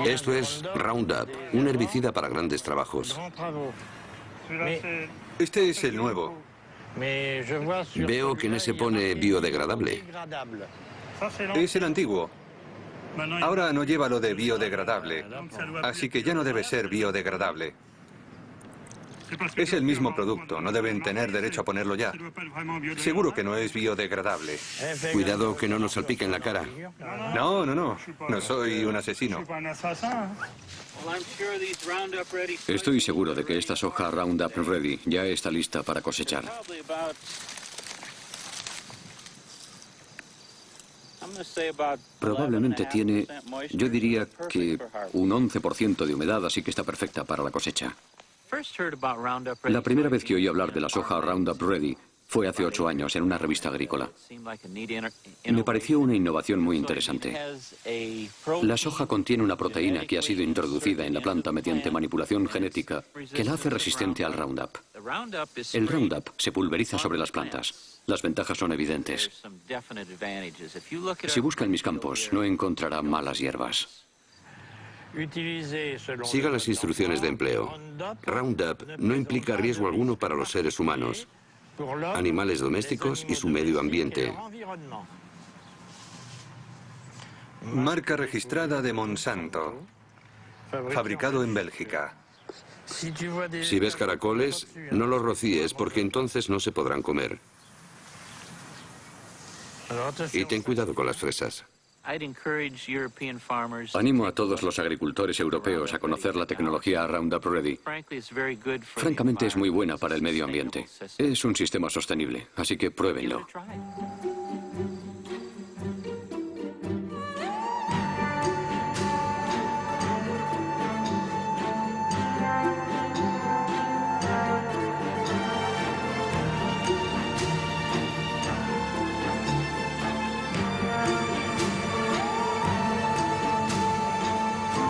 Esto es Roundup, un herbicida para grandes trabajos. Este es el nuevo. Veo que en ese pone biodegradable. Es el antiguo. Ahora no lleva lo de biodegradable, así que ya no debe ser biodegradable. Es el mismo producto, no deben tener derecho a ponerlo ya. Seguro que no es biodegradable. Cuidado que no nos salpique en la cara. No, no, no. No soy un asesino. Estoy seguro de que esta soja Roundup Ready ya está lista para cosechar. Probablemente tiene, yo diría que un 11% de humedad, así que está perfecta para la cosecha. La primera vez que oí hablar de la soja Roundup Ready fue hace 8 años en una revista agrícola. Me pareció una innovación muy interesante. La soja contiene una proteína que ha sido introducida en la planta mediante manipulación genética que la hace resistente al Roundup. El Roundup se pulveriza sobre las plantas. Las ventajas son evidentes. Si busca en mis campos, no encontrará malas hierbas. Siga las instrucciones de empleo. Roundup no implica riesgo alguno para los seres humanos, animales domésticos y su medio ambiente. Marca registrada de Monsanto. Fabricado en Bélgica. Si ves caracoles, no los rocíes porque entonces no se podrán comer. Y ten cuidado con las fresas. Animo a todos los agricultores europeos a conocer la tecnología Roundup Ready. Francamente es muy buena para el medio ambiente. Es un sistema sostenible, así que pruébenlo.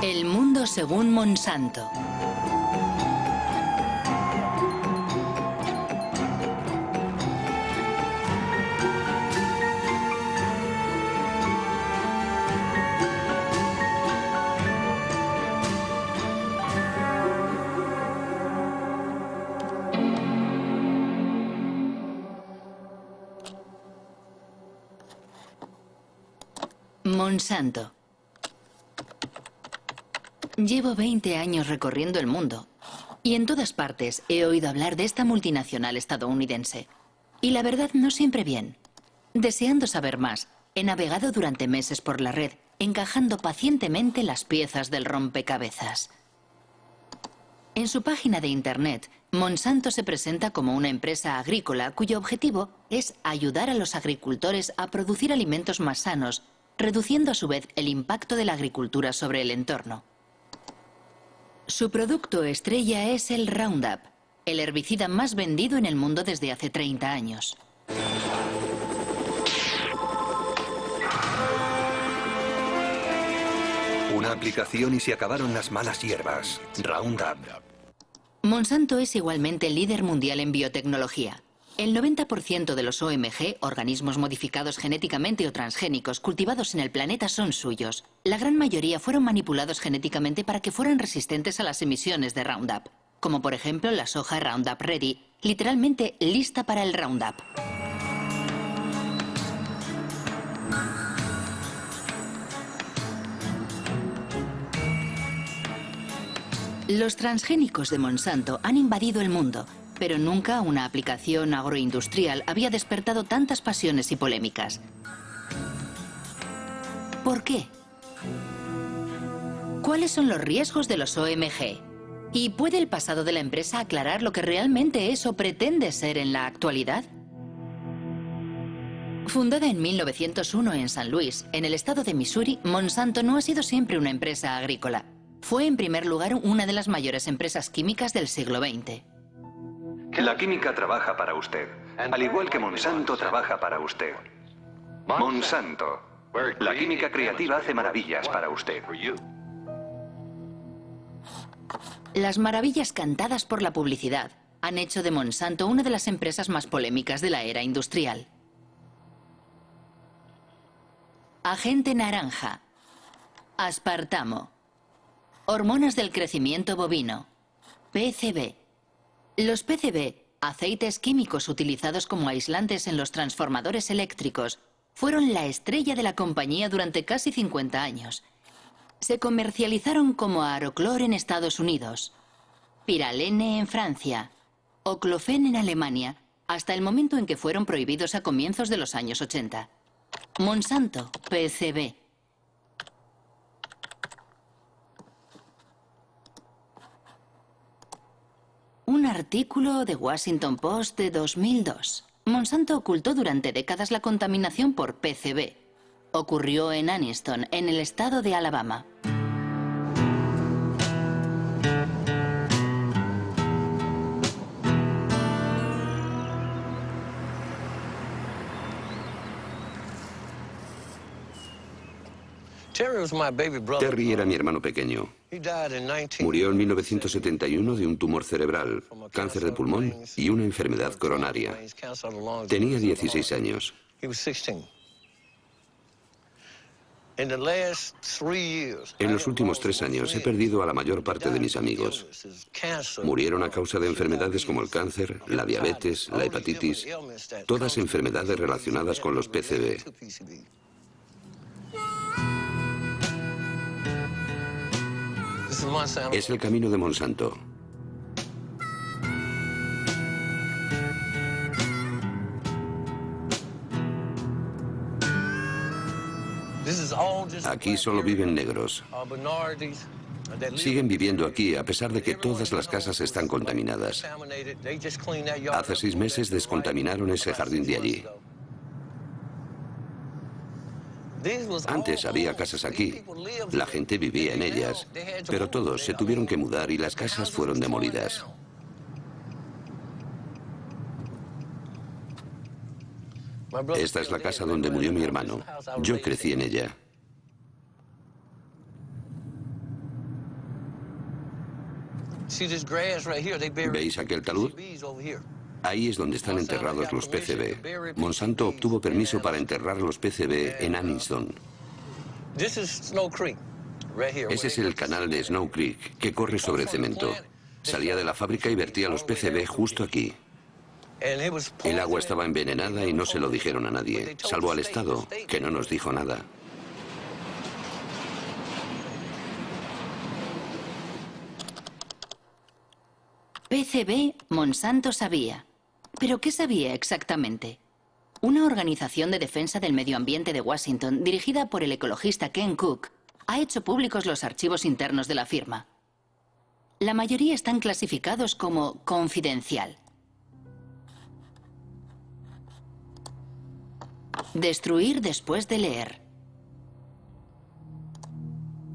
El mundo según Monsanto. Monsanto. Llevo 20 años recorriendo el mundo y en todas partes he oído hablar de esta multinacional estadounidense. Y la verdad no siempre bien. Deseando saber más, he navegado durante meses por la red, encajando pacientemente las piezas del rompecabezas. En su página de internet, Monsanto se presenta como una empresa agrícola cuyo objetivo es ayudar a los agricultores a producir alimentos más sanos, reduciendo a su vez el impacto de la agricultura sobre el entorno. Su producto estrella es el Roundup, el herbicida más vendido en el mundo desde hace 30 años. Una aplicación y se acabaron las malas hierbas. Roundup. Monsanto es igualmente líder mundial en biotecnología. El 90% de los OMG, organismos modificados genéticamente o transgénicos cultivados en el planeta, son suyos. La gran mayoría fueron manipulados genéticamente para que fueran resistentes a las emisiones de Roundup, como por ejemplo la soja Roundup Ready, literalmente lista para el Roundup. Los transgénicos de Monsanto han invadido el mundo, pero nunca una aplicación agroindustrial había despertado tantas pasiones y polémicas. ¿Por qué? ¿Cuáles son los riesgos de los OMG? ¿Y puede el pasado de la empresa aclarar lo que realmente es o pretende ser en la actualidad? Fundada en 1901 en San Luis, en el estado de Missouri, Monsanto no ha sido siempre una empresa agrícola. Fue en primer lugar una de las mayores empresas químicas del siglo XX. La química trabaja para usted, al igual que Monsanto trabaja para usted. Monsanto. La química creativa hace maravillas para usted. Las maravillas cantadas por la publicidad han hecho de Monsanto una de las empresas más polémicas de la era industrial. Agente naranja, aspartamo, Hormonas del crecimiento bovino. PCB. Los PCB, aceites químicos utilizados como aislantes en los transformadores eléctricos, fueron la estrella de la compañía durante casi 50 años. Se comercializaron como Aroclor en Estados Unidos, Pyralene en Francia, Oclofen en Alemania, hasta el momento en que fueron prohibidos a comienzos de los años 80. Monsanto, PCB. Un artículo de Washington Post de 2002. Monsanto ocultó durante décadas la contaminación por PCB. Ocurrió en Anniston, en el estado de Alabama. Terry era mi hermano pequeño. Murió en 1971 de un tumor cerebral, cáncer de pulmón y una enfermedad coronaria. Tenía 16 años. En los últimos 3 años he perdido a la mayor parte de mis amigos. Murieron a causa de enfermedades como el cáncer, la diabetes, la hepatitis, todas enfermedades relacionadas con los PCB. Es el camino de Monsanto. Aquí solo viven negros. Siguen viviendo aquí a pesar de que todas las casas están contaminadas. Hace 6 meses descontaminaron ese jardín de allí. Antes había casas aquí, la gente vivía en ellas, pero todos se tuvieron que mudar y las casas fueron demolidas. Esta es la casa donde murió mi hermano. Yo crecí en ella. ¿Veis aquel talud? Ahí es donde están enterrados los PCB. Monsanto obtuvo permiso para enterrar los PCB en Anniston. Ese es el canal de Snow Creek, que corre sobre cemento. Salía de la fábrica y vertía los PCB justo aquí. El agua estaba envenenada y no se lo dijeron a nadie, salvo al Estado, que no nos dijo nada. PCB, Monsanto sabía. ¿Pero qué sabía exactamente? Una organización de defensa del medio ambiente de Washington, dirigida por el ecologista Ken Cook, ha hecho públicos los archivos internos de la firma. La mayoría están clasificados como confidencial. Destruir después de leer.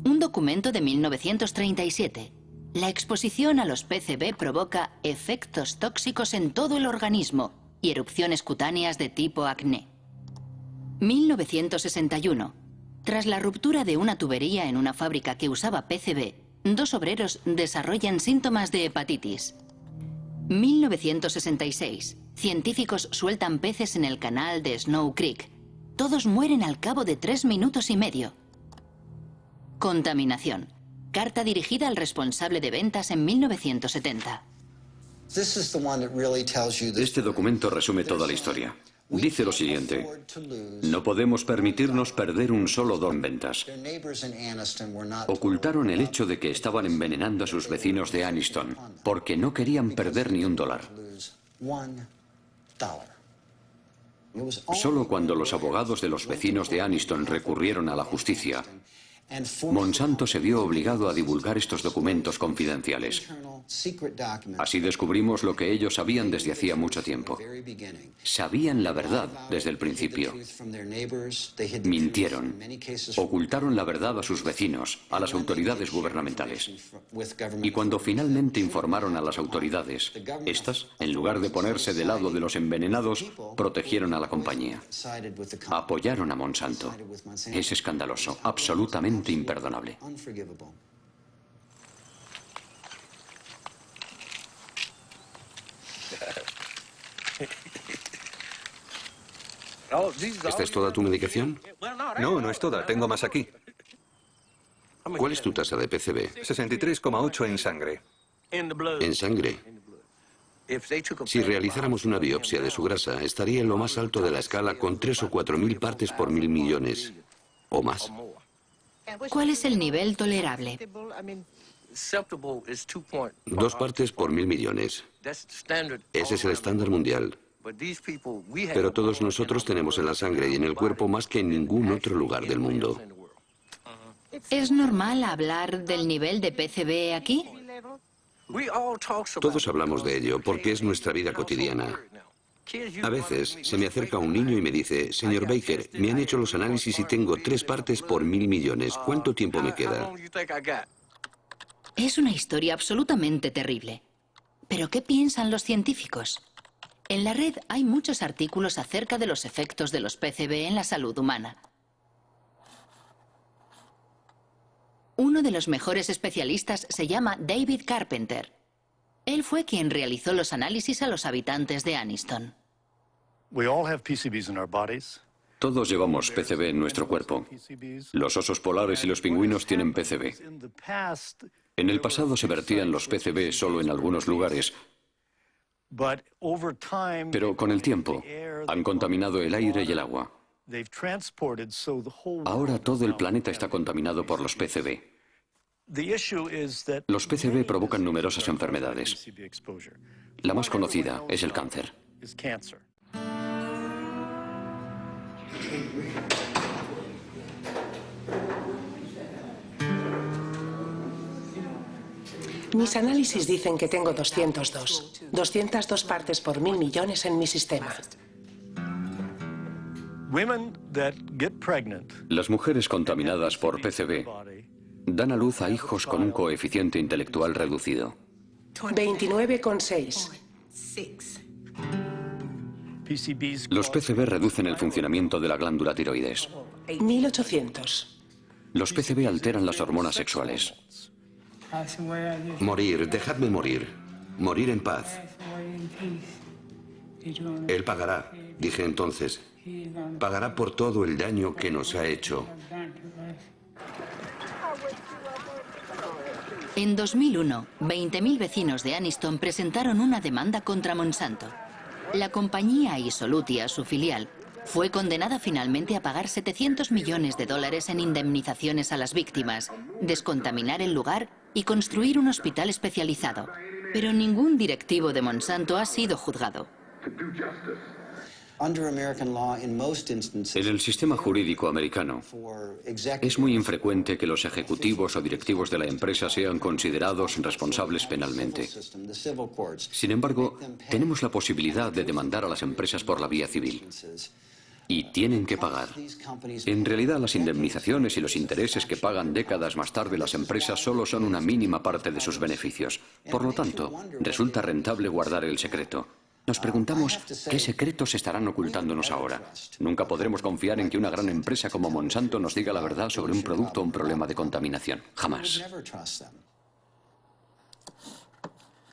Un documento de 1937. La exposición a los PCB provoca efectos tóxicos en todo el organismo y erupciones cutáneas de tipo acné. 1961. Tras la ruptura de una tubería en una fábrica que usaba PCB, 2 obreros desarrollan síntomas de hepatitis. 1966. Científicos sueltan peces en el canal de Snow Creek. Todos mueren al cabo de 3 minutos y medio. Contaminación. Carta dirigida al responsable de ventas en 1970. Este documento resume toda la historia. Dice lo siguiente: no podemos permitirnos perder un solo don en ventas. Ocultaron el hecho de que estaban envenenando a sus vecinos de Anniston, porque no querían perder ni $1. Solo cuando los abogados de los vecinos de Anniston recurrieron a la justicia, Monsanto se vio obligado a divulgar estos documentos confidenciales. Así descubrimos lo que ellos sabían desde hacía mucho tiempo. Sabían la verdad desde el principio. Mintieron. Ocultaron la verdad a sus vecinos, a las autoridades gubernamentales. Y cuando finalmente informaron a las autoridades, estas, en lugar de ponerse del lado de los envenenados, protegieron a la compañía. Apoyaron a Monsanto. Es escandaloso, absolutamente imperdonable. ¿Esta es toda tu medicación? No, no es toda. Tengo más aquí. ¿Cuál es tu tasa de PCB? 63,8 en sangre. En sangre. Si realizáramos una biopsia de su grasa, estaría en lo más alto de la escala con 3 o 4 mil partes por 1000 millones. O más. ¿Cuál es el nivel tolerable? 2 partes por 1000 millones. Ese es el estándar mundial. Pero todos nosotros tenemos en la sangre y en el cuerpo más que en ningún otro lugar del mundo. ¿Es normal hablar del nivel de PCB aquí? Todos hablamos de ello porque es nuestra vida cotidiana. A veces se me acerca un niño y me dice, señor Baker, me han hecho los análisis y tengo 3 partes por 1000 millones. ¿Cuánto tiempo me queda? Es una historia absolutamente terrible. ¿Pero qué piensan los científicos? En la red hay muchos artículos acerca de los efectos de los PCB en la salud humana. Uno de los mejores especialistas se llama David Carpenter. Él fue quien realizó los análisis a los habitantes de Anniston. Todos llevamos PCB en nuestro cuerpo. Los osos polares y los pingüinos tienen PCB. En el pasado se vertían los PCB solo en algunos lugares, pero con el tiempo han contaminado el aire y el agua. Ahora todo el planeta está contaminado por los PCB. Los PCB provocan numerosas enfermedades. La más conocida es el cáncer. Mis análisis dicen que tengo 202 partes por 1000 millones en mi sistema. Las mujeres contaminadas por PCB dan a luz a hijos con un coeficiente intelectual reducido. 29,6. Los PCB reducen el funcionamiento de la glándula tiroides. 1800. Los PCB alteran las hormonas sexuales. Morir, dejadme morir. Morir en paz. Él pagará, dije entonces. Pagará por todo el daño que nos ha hecho. En 2001, 20.000 vecinos de Anniston presentaron una demanda contra Monsanto. La compañía Isolutia, su filial, fue condenada finalmente a pagar 700 millones de dólares en indemnizaciones a las víctimas, descontaminar el lugar y construir un hospital especializado. Pero ningún directivo de Monsanto ha sido juzgado. En el sistema jurídico americano, es muy infrecuente que los ejecutivos o directivos de la empresa sean considerados responsables penalmente. Sin embargo, tenemos la posibilidad de demandar a las empresas por la vía civil. Y tienen que pagar. En realidad, las indemnizaciones y los intereses que pagan décadas más tarde las empresas solo son una mínima parte de sus beneficios. Por lo tanto, resulta rentable guardar el secreto. Nos preguntamos qué secretos estarán ocultándonos ahora. Nunca podremos confiar en que una gran empresa como Monsanto nos diga la verdad sobre un producto o un problema de contaminación. Jamás.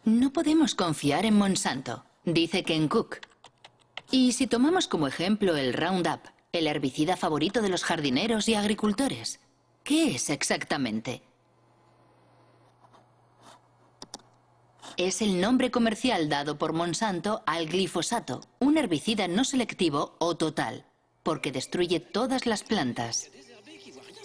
No podemos confiar en Monsanto, dice Ken Cook. Y si tomamos como ejemplo el Roundup, el herbicida favorito de los jardineros y agricultores, ¿qué es exactamente? Es el nombre comercial dado por Monsanto al glifosato, un herbicida no selectivo o total, porque destruye todas las plantas.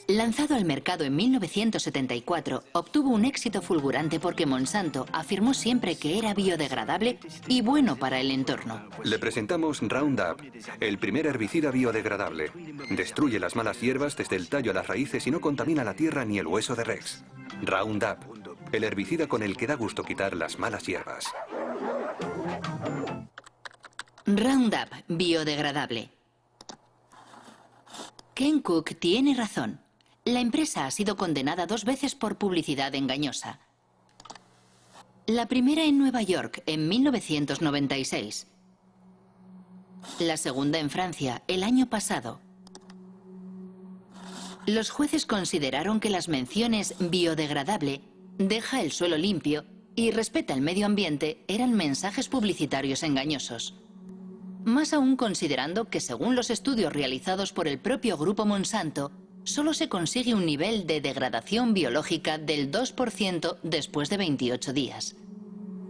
Lanzado al mercado en 1974, obtuvo un éxito fulgurante porque Monsanto afirmó siempre que era biodegradable y bueno para el entorno. Le presentamos Roundup, el primer herbicida biodegradable. Destruye las malas hierbas desde el tallo a las raíces y no contamina la tierra ni el hueso de Rex. Roundup, el herbicida con el que da gusto quitar las malas hierbas. Roundup, biodegradable. Ken Cook tiene razón. La empresa ha sido condenada 2 veces por publicidad engañosa. La primera en Nueva York, en 1996. La segunda en Francia, el año pasado. Los jueces consideraron que las menciones biodegradable, deja el suelo limpio y respeta el medio ambiente eran mensajes publicitarios engañosos. Más aún considerando que según los estudios realizados por el propio grupo Monsanto, solo se consigue un nivel de degradación biológica del 2% después de 28 días.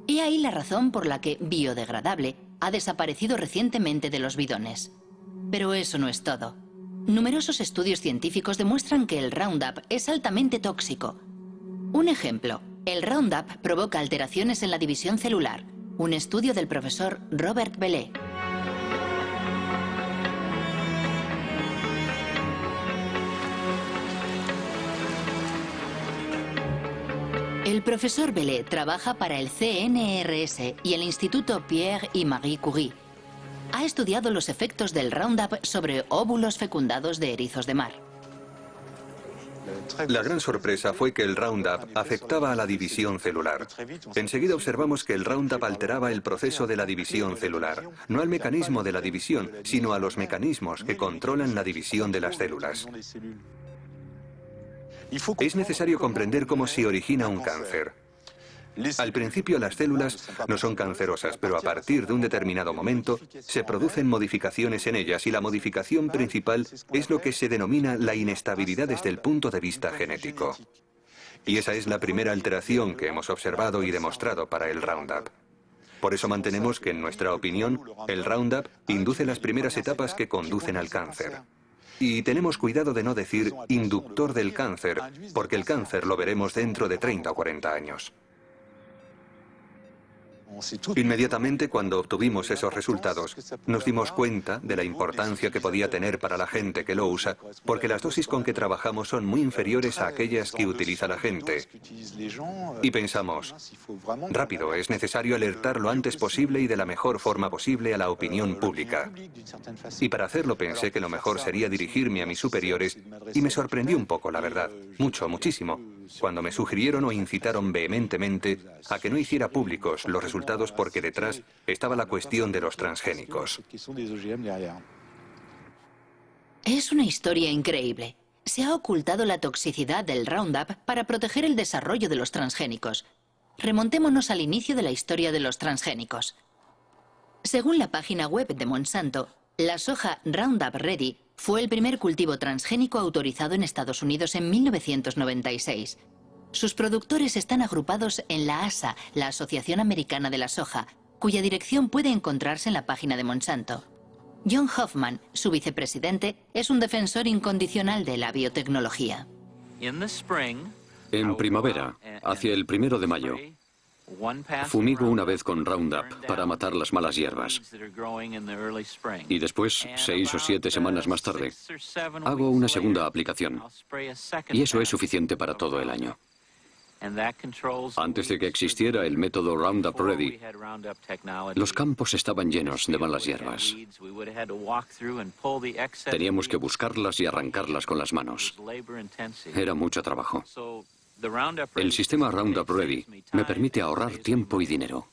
He ahí la razón por la que biodegradable ha desaparecido recientemente de los bidones. Pero eso no es todo. Numerosos estudios científicos demuestran que el Roundup es altamente tóxico. Un ejemplo, el Roundup provoca alteraciones en la división celular. Un estudio del profesor Robert Bellet. El profesor Bellet trabaja para el CNRS y el Instituto Pierre y Marie Curie. Ha estudiado los efectos del Roundup sobre óvulos fecundados de erizos de mar. La gran sorpresa fue que el Roundup afectaba a la división celular. Enseguida observamos que el Roundup alteraba el proceso de la división celular, no al mecanismo de la división, sino a los mecanismos que controlan la división de las células. Es necesario comprender cómo se origina un cáncer. Al principio las células no son cancerosas, pero a partir de un determinado momento se producen modificaciones en ellas y la modificación principal es lo que se denomina la inestabilidad desde el punto de vista genético. Y esa es la primera alteración que hemos observado y demostrado para el Roundup. Por eso mantenemos que, en nuestra opinión, el Roundup induce las primeras etapas que conducen al cáncer. Y tenemos cuidado de no decir inductor del cáncer, porque el cáncer lo veremos dentro de 30 o 40 años. Inmediatamente cuando obtuvimos esos resultados, nos dimos cuenta de la importancia que podía tener para la gente que lo usa, porque las dosis con que trabajamos son muy inferiores a aquellas que utiliza la gente. Y pensamos, rápido, es necesario alertar lo antes posible y de la mejor forma posible a la opinión pública. Y para hacerlo pensé que lo mejor sería dirigirme a mis superiores y me sorprendió un poco, la verdad, muchísimo, cuando me sugirieron o incitaron vehementemente a que no hiciera públicos los resultados porque detrás estaba la cuestión de los transgénicos. Es una historia increíble. Se ha ocultado la toxicidad del Roundup para proteger el desarrollo de los transgénicos. Remontémonos al inicio de la historia de los transgénicos. Según la página web de Monsanto, la soja Roundup Ready fue el primer cultivo transgénico autorizado en Estados Unidos en 1996. Sus productores están agrupados en la ASA, la Asociación Americana de la Soja, cuya dirección puede encontrarse en la página de Monsanto. John Hoffman, su vicepresidente, es un defensor incondicional de la biotecnología. En primavera, hacia el 1 de mayo, fumigo una vez con Roundup para matar las malas hierbas. Y después, 6 o 7 semanas más tarde, hago una segunda aplicación. Y eso es suficiente para todo el año. Antes de que existiera el método Roundup Ready, los campos estaban llenos de malas hierbas. Teníamos que buscarlas y arrancarlas con las manos. Era mucho trabajo. El sistema Roundup Ready me permite ahorrar tiempo y dinero.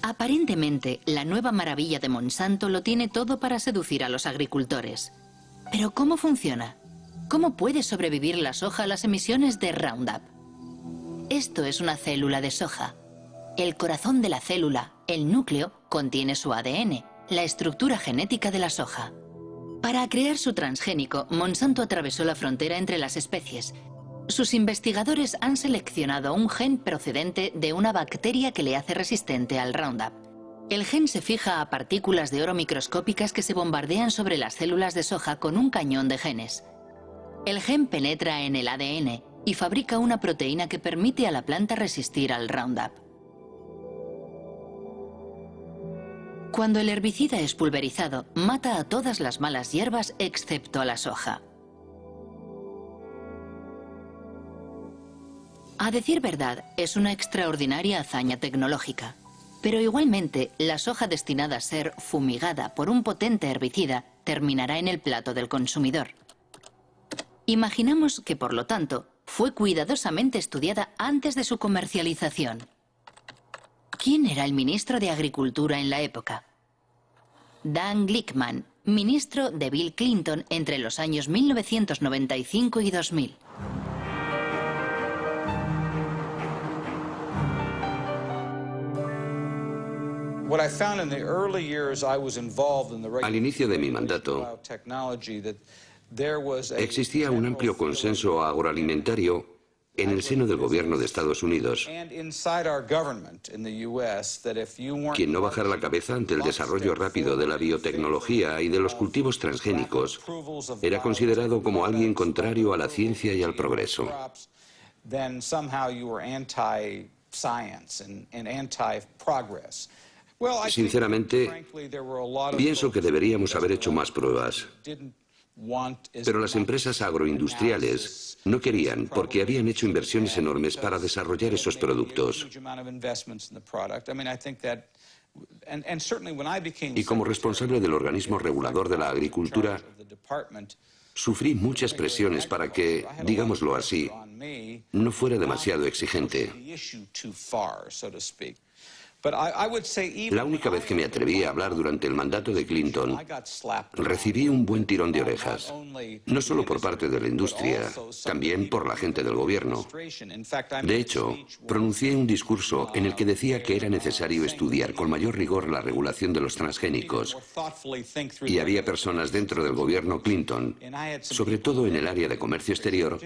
Aparentemente, la nueva maravilla de Monsanto lo tiene todo para seducir a los agricultores. Pero ¿cómo funciona? ¿Cómo puede sobrevivir la soja a las emisiones de Roundup? Esto es una célula de soja. El corazón de la célula, el núcleo, contiene su ADN, la estructura genética de la soja. Para crear su transgénico, Monsanto atravesó la frontera entre las especies. Sus investigadores han seleccionado un gen procedente de una bacteria que le hace resistente al Roundup. El gen se fija a partículas de oro microscópicas que se bombardean sobre las células de soja con un cañón de genes. El gen penetra en el ADN y fabrica una proteína que permite a la planta resistir al Roundup. Cuando el herbicida es pulverizado, mata a todas las malas hierbas excepto a la soja. A decir verdad, es una extraordinaria hazaña tecnológica. Pero igualmente, la soja destinada a ser fumigada por un potente herbicida terminará en el plato del consumidor. Imaginamos que, por lo tanto, fue cuidadosamente estudiada antes de su comercialización. ¿Quién era el ministro de Agricultura en la época? Dan Glickman, ministro de Bill Clinton entre los años 1995 y 2000. Al inicio de mi mandato, Existía un amplio consenso agroalimentario en el seno del gobierno de Estados Unidos. Quien no bajara la cabeza ante el desarrollo rápido de la biotecnología y de los cultivos transgénicos era considerado como alguien contrario a la ciencia y al progreso. Sinceramente, pienso que deberíamos haber hecho más pruebas. Pero las empresas agroindustriales no querían porque habían hecho inversiones enormes para desarrollar esos productos. Y como responsable del organismo regulador de la agricultura, sufrí muchas presiones para que, digámoslo así, no fuera demasiado exigente. La única vez que me atreví a hablar durante el mandato de Clinton, recibí un buen tirón de orejas, no solo por parte de la industria, también por la gente del gobierno. De hecho, pronuncié un discurso en el que decía que era necesario estudiar con mayor rigor la regulación de los transgénicos. Y había personas dentro del gobierno Clinton, sobre todo en el área de comercio exterior,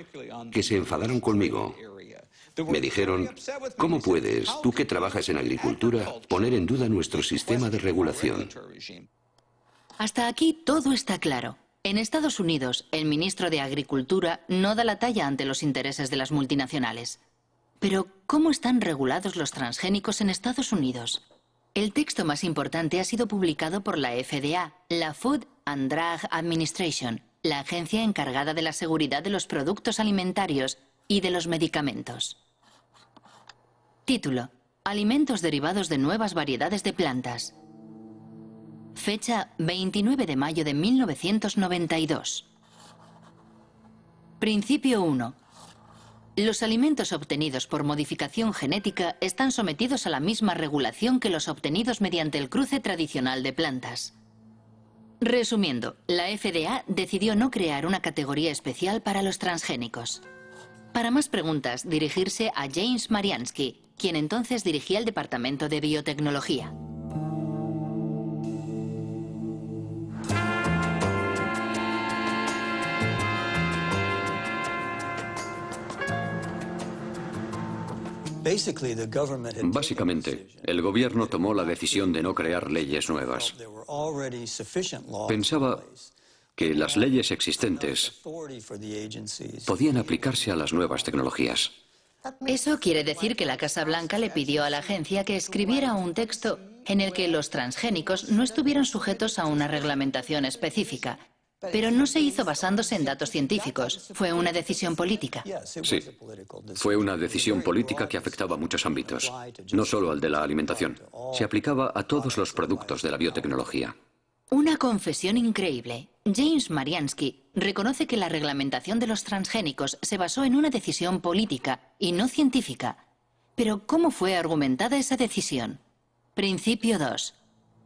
que se enfadaron conmigo. Me dijeron, ¿cómo puedes, tú que trabajas en agricultura, poner en duda nuestro sistema de regulación? Hasta aquí todo está claro. En Estados Unidos, el ministro de Agricultura no da la talla ante los intereses de las multinacionales. Pero, ¿cómo están regulados los transgénicos en Estados Unidos? El texto más importante ha sido publicado por la FDA, la Food and Drug Administration, la agencia encargada de la seguridad de los productos alimentarios y de los medicamentos. Título: Alimentos derivados de nuevas variedades de plantas. Fecha: 29 de mayo de 1992. Principio 1. Los alimentos obtenidos por modificación genética están sometidos a la misma regulación que los obtenidos mediante el cruce tradicional de plantas. Resumiendo, la FDA decidió no crear una categoría especial para los transgénicos. Para más preguntas, dirigirse a James Mariansky, quien entonces dirigía el Departamento de Biotecnología. Básicamente, el gobierno tomó la decisión de no crear leyes nuevas. Pensaba que las leyes existentes podían aplicarse a las nuevas tecnologías. Eso quiere decir que la Casa Blanca le pidió a la agencia que escribiera un texto en el que los transgénicos no estuvieran sujetos a una reglamentación específica. Pero no se hizo basándose en datos científicos. Fue una decisión política. Sí, fue una decisión política que afectaba a muchos ámbitos, no solo al de la alimentación. Se aplicaba a todos los productos de la biotecnología. Una confesión increíble. James Mariansky reconoce que la reglamentación de los transgénicos se basó en una decisión política y no científica. Pero, ¿cómo fue argumentada esa decisión? Principio 2.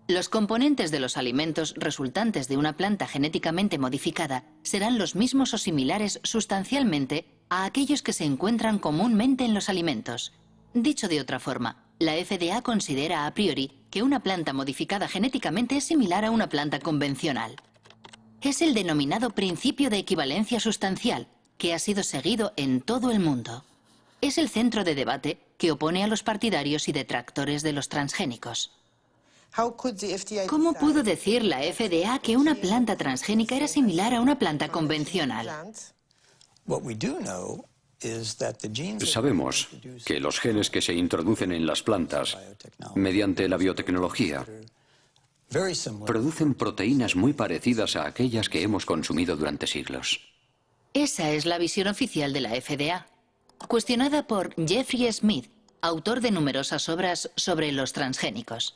Los componentes de los alimentos resultantes de una planta genéticamente modificada serán los mismos o similares sustancialmente a aquellos que se encuentran comúnmente en los alimentos. Dicho de otra forma, la FDA considera a priori que una planta modificada genéticamente es similar a una planta convencional. Es el denominado principio de equivalencia sustancial, que ha sido seguido en todo el mundo. Es el centro de debate que opone a los partidarios y detractores de los transgénicos. ¿Cómo pudo decir la FDA que una planta transgénica era similar a una planta convencional? Sabemos que los genes que se introducen en las plantas mediante la biotecnología producen proteínas muy parecidas a aquellas que hemos consumido durante siglos. Esa es la visión oficial de la FDA, cuestionada por Jeffrey Smith, autor de numerosas obras sobre los transgénicos.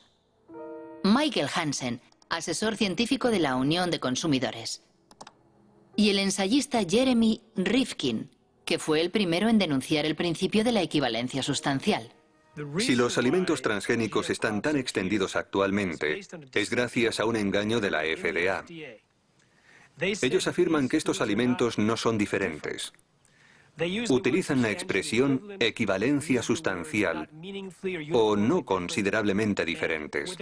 Michael Hansen, asesor científico de la Unión de Consumidores. Y el ensayista Jeremy Rifkin, que fue el primero en denunciar el principio de la equivalencia sustancial. Si los alimentos transgénicos están tan extendidos actualmente, es gracias a un engaño de la FDA. Ellos afirman que estos alimentos no son diferentes. Utilizan la expresión equivalencia sustancial o no considerablemente diferentes,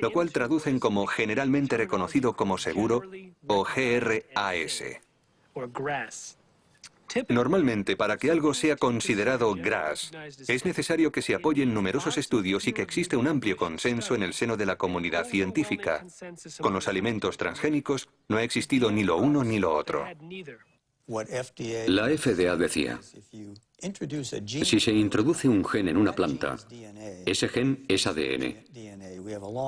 lo cual traducen como generalmente reconocido como seguro o GRAS. Normalmente, para que algo sea considerado GRAS, es necesario que se apoyen numerosos estudios y que existe un amplio consenso en el seno de la comunidad científica. Con los alimentos transgénicos no ha existido ni lo uno ni lo otro. La FDA decía, si se introduce un gen en una planta, ese gen es ADN.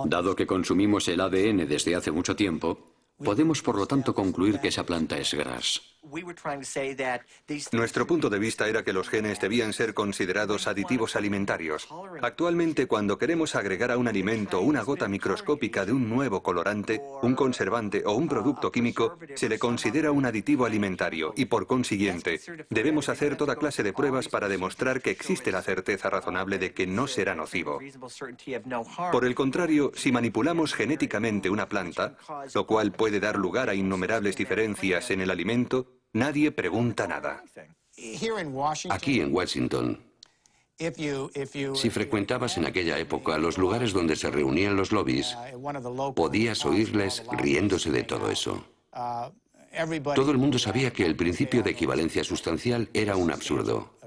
Dado que consumimos el ADN desde hace mucho tiempo, podemos por lo tanto concluir que esa planta es GRAS. Nuestro punto de vista era que los genes debían ser considerados aditivos alimentarios. Actualmente, cuando queremos agregar a un alimento una gota microscópica de un nuevo colorante, un conservante o un producto químico, se le considera un aditivo alimentario y, por consiguiente, debemos hacer toda clase de pruebas para demostrar que existe la certeza razonable de que no será nocivo. Por el contrario, si manipulamos genéticamente una planta, lo cual puede dar lugar a innumerables diferencias en el alimento, nadie pregunta nada. Aquí en Washington, si frecuentabas en aquella época los lugares donde se reunían los lobbies, podías oírles riéndose de todo eso. Todo el mundo sabía que el principio de equivalencia sustancial era un absurdo.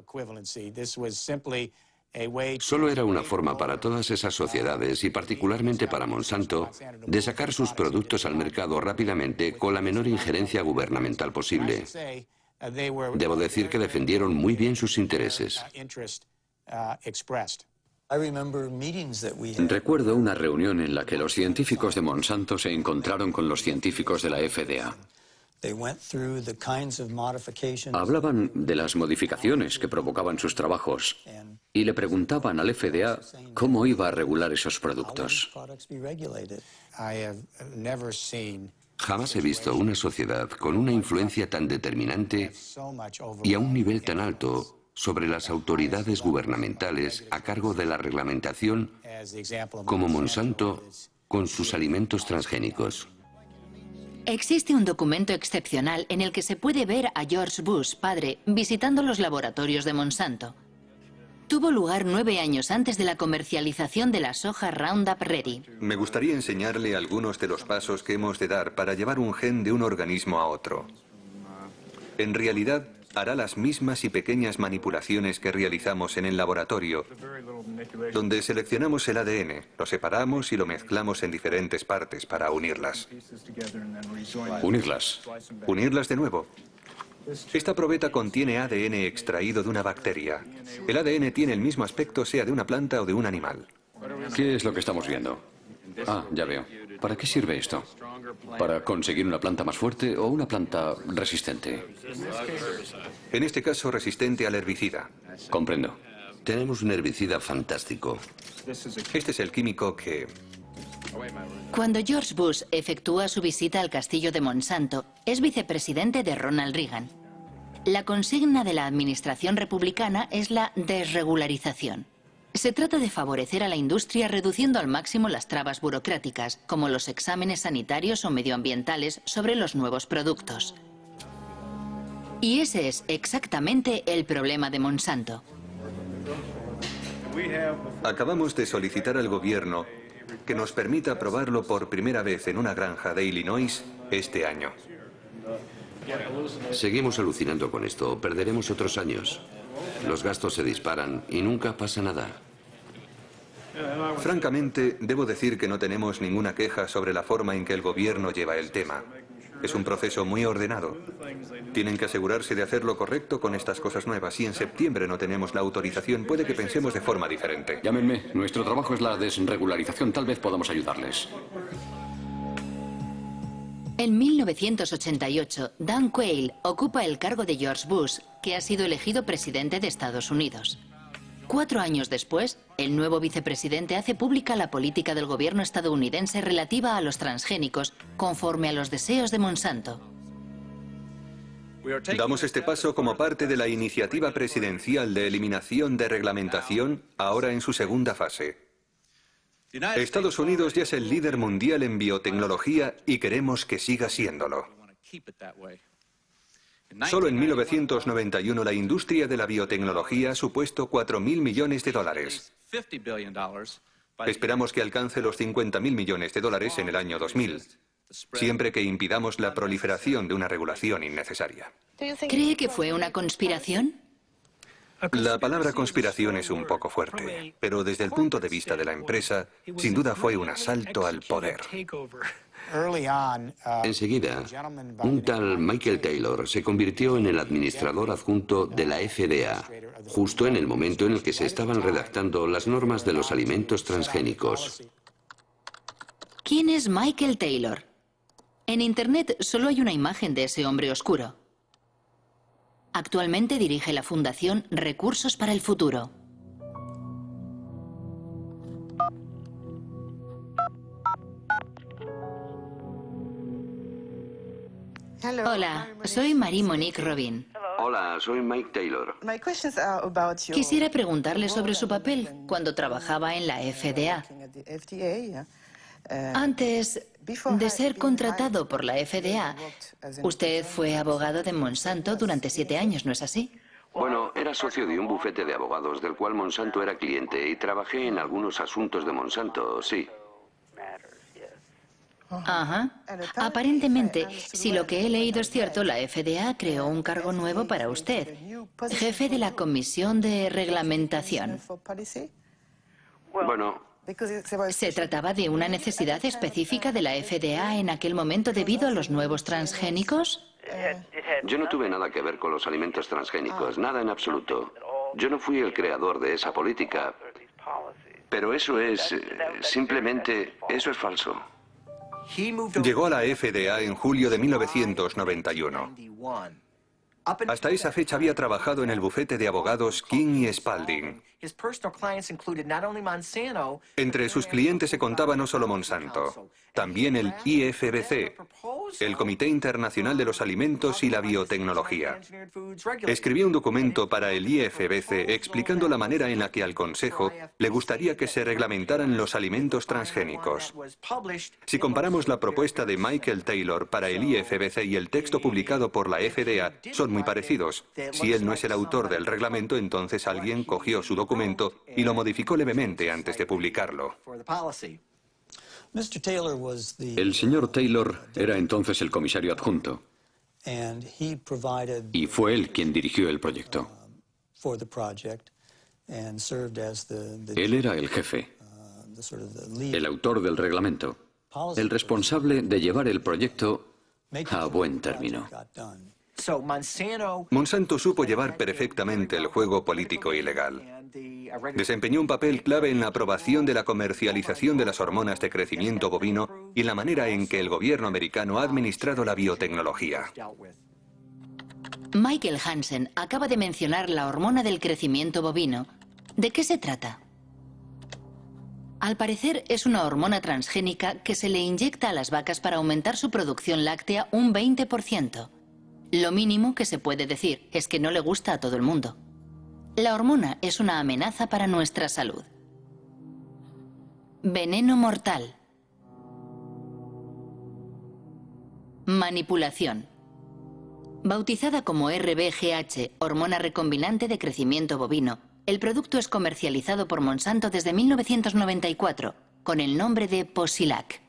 Solo era una forma para todas esas sociedades, y particularmente para Monsanto, de sacar sus productos al mercado rápidamente con la menor injerencia gubernamental posible. Debo decir que defendieron muy bien sus intereses. Recuerdo una reunión en la que los científicos de Monsanto se encontraron con los científicos de la FDA. Hablaban de las modificaciones que provocaban sus trabajos y le preguntaban al FDA cómo iba a regular esos productos. Jamás he visto una sociedad con una influencia tan determinante y a un nivel tan alto sobre las autoridades gubernamentales a cargo de la reglamentación como Monsanto con sus alimentos transgénicos. Existe un documento excepcional en el que se puede ver a George Bush, padre, visitando los laboratorios de Monsanto. Tuvo lugar 9 años antes de la comercialización de la soja Roundup Ready. Me gustaría enseñarle algunos de los pasos que hemos de dar para llevar un gen de un organismo a otro. En realidad, hará las mismas y pequeñas manipulaciones que realizamos en el laboratorio, donde seleccionamos el ADN, lo separamos y lo mezclamos en diferentes partes para unirlas. Unirlas. Unirlas de nuevo. Esta probeta contiene ADN extraído de una bacteria. El ADN tiene el mismo aspecto sea de una planta o de un animal. ¿Qué es lo que estamos viendo? Ah, ya veo. ¿Para qué sirve esto? ¿Para conseguir una planta más fuerte o una planta resistente? En este caso, resistente al herbicida. Comprendo. Tenemos un herbicida fantástico. Este es el químico que... Cuando George Bush efectúa su visita al castillo de Monsanto, es vicepresidente de Ronald Reagan. La consigna de la administración republicana es la desregularización. Se trata de favorecer a la industria reduciendo al máximo las trabas burocráticas, como los exámenes sanitarios o medioambientales sobre los nuevos productos. Y ese es exactamente el problema de Monsanto. Acabamos de solicitar al gobierno que nos permita probarlo por primera vez en una granja de Illinois este año. Seguimos alucinando con esto, perderemos otros años. Los gastos se disparan y nunca pasa nada. Francamente, debo decir que no tenemos ninguna queja sobre la forma en que el gobierno lleva el tema. Es un proceso muy ordenado. Tienen que asegurarse de hacer lo correcto con estas cosas nuevas. Si en septiembre no tenemos la autorización, puede que pensemos de forma diferente. Llámenme. Nuestro trabajo es la desregularización. Tal vez podamos ayudarles. En 1988, Dan Quayle ocupa el cargo de George Bush, que ha sido elegido presidente de Estados Unidos. 4 años después, el nuevo vicepresidente hace pública la política del gobierno estadounidense relativa a los transgénicos, conforme a los deseos de Monsanto. Damos este paso como parte de la iniciativa presidencial de eliminación de reglamentación, ahora en su segunda fase. Estados Unidos ya es el líder mundial en biotecnología y queremos que siga siéndolo. Solo en 1991 la industria de la biotecnología ha supuesto 4.000 millones de dólares. Esperamos que alcance los 50.000 millones de dólares en el año 2000. siempre que impidamos la proliferación de una regulación innecesaria. ¿Cree que fue una conspiración? La palabra conspiración es un poco fuerte, pero desde el punto de vista de la empresa, sin duda fue un asalto al poder. Enseguida, un tal Michael Taylor se convirtió en el administrador adjunto de la FDA, justo en el momento en el que se estaban redactando las normas de los alimentos transgénicos. ¿Quién es Michael Taylor? En Internet solo hay una imagen de ese hombre oscuro. Actualmente dirige la Fundación Recursos para el Futuro. Hola, soy Marie-Monique Robin. Hola, soy Mike Taylor. Quisiera preguntarle sobre su papel cuando trabajaba en la FDA. Antes de ser contratado por la FDA, usted fue abogado de Monsanto durante 7 años, ¿no es así? Bueno, era socio de un bufete de abogados del cual Monsanto era cliente y trabajé en algunos asuntos de Monsanto, sí. Ajá. Aparentemente, si lo que he leído es cierto, la FDA creó un cargo nuevo para usted, jefe de la Comisión de Reglamentación. Bueno, ¿Se trataba de una necesidad específica de la FDA en aquel momento debido a los nuevos transgénicos? yo no tuve nada que ver con los alimentos transgénicos, nada en absoluto. Yo no fui el creador de esa política, pero eso es, simplemente, eso es falso. Llegó a la FDA en julio de 1991. Hasta esa fecha había trabajado en el bufete de abogados King y Spalding. Entre sus clientes se contaba no solo Monsanto, también el IFBC, el Comité Internacional de los Alimentos y la Biotecnología. Escribió un documento para el IFBC explicando la manera en la que al Consejo le gustaría que se reglamentaran los alimentos transgénicos. Si comparamos la propuesta de Michael Taylor para el IFBC y el texto publicado por la FDA, son muy parecidos. Si él no es el autor del reglamento, entonces alguien cogió su documento y lo modificó levemente antes de publicarlo. El señor Taylor era entonces el comisario adjunto y fue él quien dirigió el proyecto. Él era el jefe, el autor del reglamento, el responsable de llevar el proyecto a buen término. Monsanto supo llevar perfectamente el juego político y legal. Desempeñó un papel clave en la aprobación de la comercialización de las hormonas de crecimiento bovino y en la manera en que el gobierno americano ha administrado la biotecnología. Michael Hansen acaba de mencionar la hormona del crecimiento bovino. ¿De qué se trata? Al parecer es una hormona transgénica que se le inyecta a las vacas para aumentar su producción láctea un 20%. Lo mínimo que se puede decir es que no le gusta a todo el mundo. La hormona es una amenaza para nuestra salud. Veneno mortal. Manipulación. Bautizada como RBGH, hormona recombinante de crecimiento bovino, el producto es comercializado por Monsanto desde 1994 con el nombre de Posilac.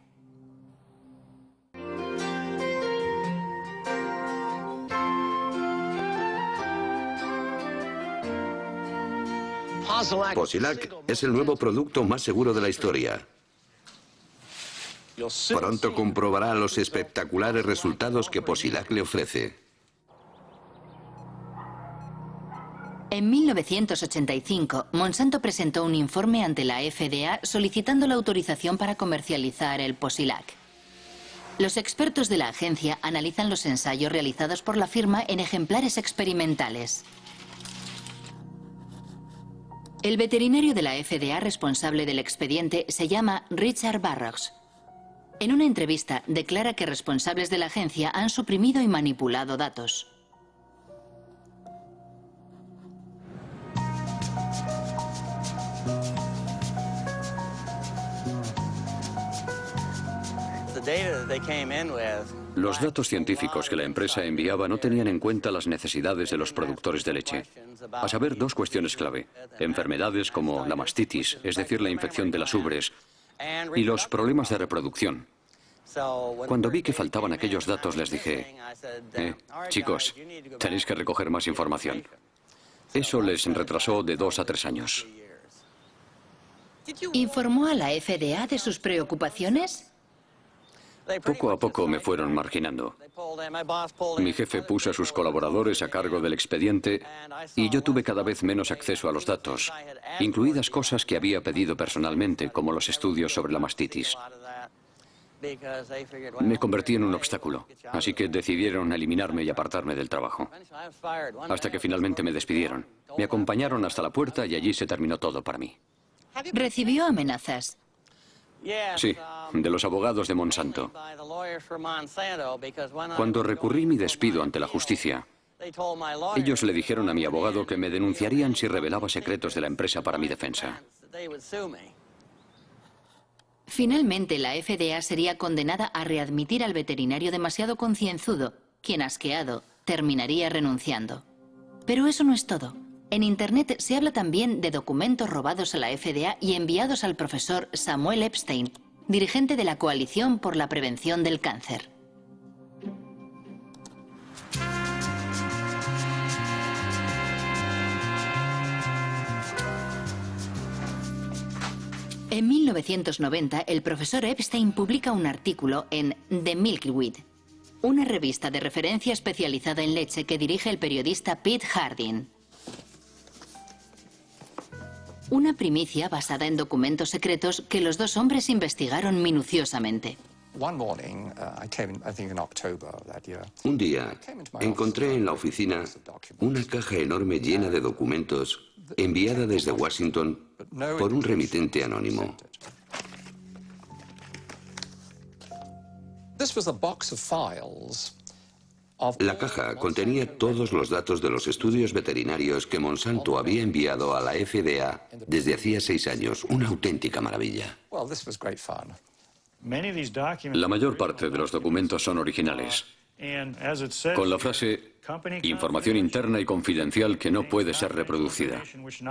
Posilac es el nuevo producto más seguro de la historia. Pronto comprobará los espectaculares resultados que Posilac le ofrece. En 1985, Monsanto presentó un informe ante la FDA solicitando la autorización para comercializar el Posilac. Los expertos de la agencia analizan los ensayos realizados por la firma en ejemplares experimentales. El veterinario de la FDA responsable del expediente se llama Richard Barrocks. En una entrevista declara que responsables de la agencia han suprimido y manipulado datos. Los datos científicos que la empresa enviaba no tenían en cuenta las necesidades de los productores de leche. A saber, 2 cuestiones clave. Enfermedades como la mastitis, es decir, la infección de las ubres, y los problemas de reproducción. Cuando vi que faltaban aquellos datos, les dije, chicos, tenéis que recoger más información. Eso les retrasó de 2 a 3 años. ¿Informó a la FDA de sus preocupaciones? Poco a poco me fueron marginando. Mi jefe puso a sus colaboradores a cargo del expediente y yo tuve cada vez menos acceso a los datos, incluidas cosas que había pedido personalmente, como los estudios sobre la mastitis. Me convertí en un obstáculo, así que decidieron eliminarme y apartarme del trabajo. Hasta que finalmente me despidieron. Me acompañaron hasta la puerta y allí se terminó todo para mí. ¿Recibió amenazas? Sí, de los abogados de Monsanto. Cuando recurrí mi despido ante la justicia, ellos le dijeron a mi abogado que me denunciarían si revelaba secretos de la empresa para mi defensa. Finalmente, la FDA sería condenada a readmitir al veterinario demasiado concienzudo, quien, asqueado, terminaría renunciando. Pero eso no es todo. En Internet se habla también de documentos robados a la FDA y enviados al profesor Samuel Epstein, dirigente de la Coalición por la Prevención del Cáncer. En 1990, el profesor Epstein publica un artículo en The Milkweed, una revista de referencia especializada en leche que dirige el periodista Pete Harding. Una primicia basada en documentos secretos que los dos hombres investigaron minuciosamente. Un día encontré en la oficina una caja enorme llena de documentos enviada desde Washington por un remitente anónimo. La caja contenía todos los datos de los estudios veterinarios que Monsanto había enviado a la FDA desde hacía 6 años. Una auténtica maravilla. La mayor parte de los documentos son originales, con la frase información interna y confidencial que no puede ser reproducida,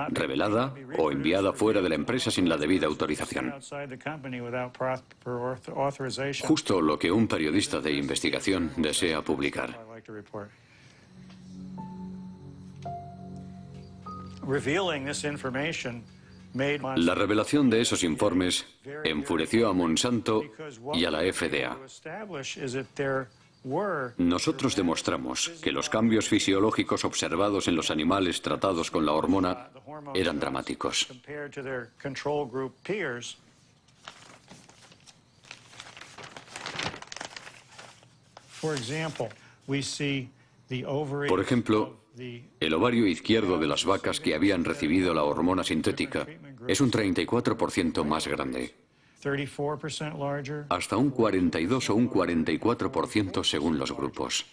revelada o enviada fuera de la empresa sin la debida autorización. Justo lo que un periodista de investigación desea publicar. La revelación de esos informes enfureció a Monsanto y a la FDA. Nosotros demostramos que los cambios fisiológicos observados en los animales tratados con la hormona eran dramáticos. Por ejemplo, el ovario izquierdo de las vacas que habían recibido la hormona sintética es un 34% más grande. Hasta un 42 o un 44% según los grupos.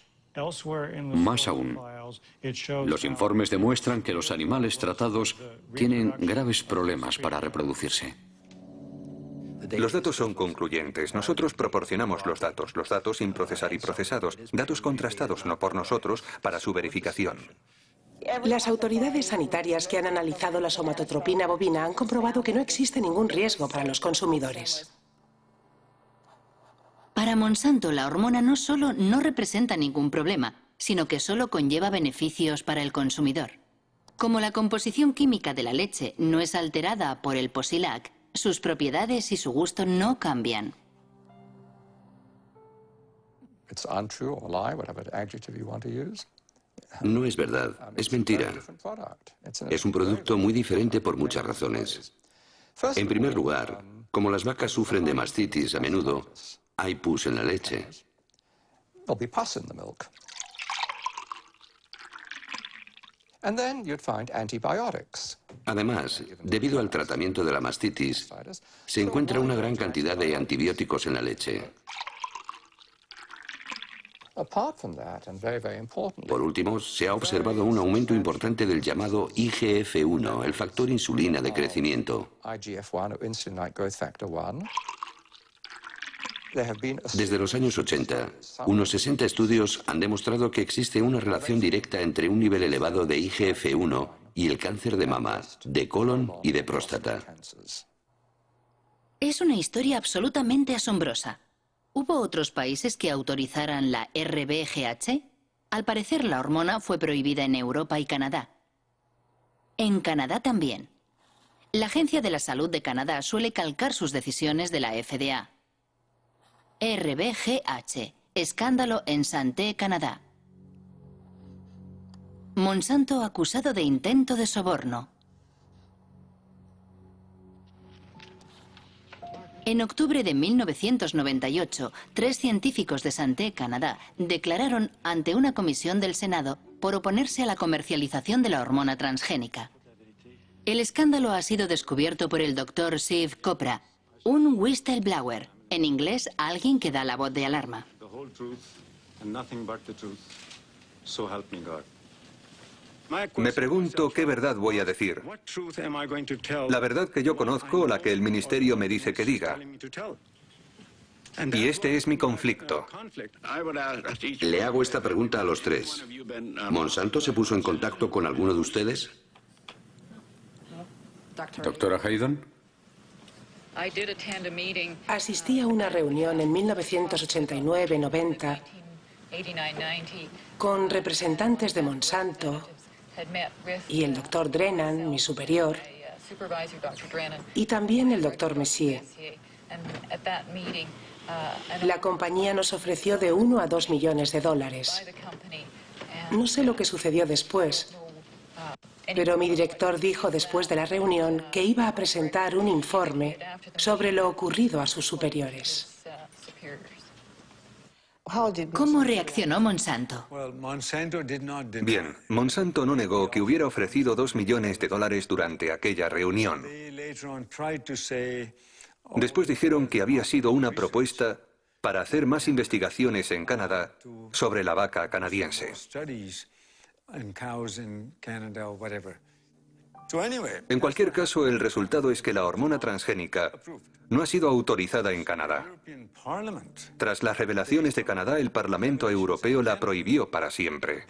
Más aún, los informes demuestran que los animales tratados tienen graves problemas para reproducirse. Los datos son concluyentes. Nosotros proporcionamos los datos sin procesar y procesados, datos contrastados no por nosotros para su verificación. Las autoridades sanitarias que han analizado la somatotropina bovina han comprobado que no existe ningún riesgo para los consumidores. Para Monsanto, la hormona no solo no representa ningún problema, sino que solo conlleva beneficios para el consumidor. Como la composición química de la leche no es alterada por el Posilac, sus propiedades y su gusto no cambian. No es verdad, es mentira. Es un producto muy diferente por muchas razones. En primer lugar, como las vacas sufren de mastitis a menudo, hay pus en la leche. Además, debido al tratamiento de la mastitis, se encuentra una gran cantidad de antibióticos en la leche. Por último, se ha observado un aumento importante del llamado IGF-1, el factor insulina de crecimiento. Desde los años 80, unos 60 estudios han demostrado que existe una relación directa entre un nivel elevado de IGF-1 y el cáncer de mama, de colon y de próstata. Es una historia absolutamente asombrosa. ¿Hubo otros países que autorizaran la RBGH? Al parecer, la hormona fue prohibida en Europa y Canadá. En Canadá también. La Agencia de la Salud de Canadá suele calcar sus decisiones de la FDA. RBGH. Escándalo en Santé, Canadá. Monsanto acusado de intento de soborno. En octubre de 1998, 3 científicos de Santé, Canadá, declararon ante una comisión del Senado por oponerse a la comercialización de la hormona transgénica. El escándalo ha sido descubierto por el Dr. Shiv Chopra, un whistleblower, en inglés, alguien que da la voz de alarma. Me pregunto qué verdad voy a decir. La verdad que yo conozco o la que el ministerio me dice que diga. Y este es mi conflicto. Le hago esta pregunta a los 3. ¿Monsanto se puso en contacto con alguno de ustedes? Doctora Haydon. Asistí a una reunión en 1989-90 con representantes de Monsanto y el doctor Drennan, mi superior, y también el doctor Messier. La compañía nos ofreció de 1 a 2 millones de dólares. No sé lo que sucedió después, pero mi director dijo después de la reunión que iba a presentar un informe sobre lo ocurrido a sus superiores. ¿Cómo reaccionó Monsanto? Bien, Monsanto no negó que hubiera ofrecido 2 millones de dólares durante aquella reunión. Después dijeron que había sido una propuesta para hacer más investigaciones en Canadá sobre la vaca canadiense. En cualquier caso, el resultado es que la hormona transgénica no ha sido autorizada en Canadá. Tras las revelaciones de Canadá, el Parlamento Europeo la prohibió para siempre.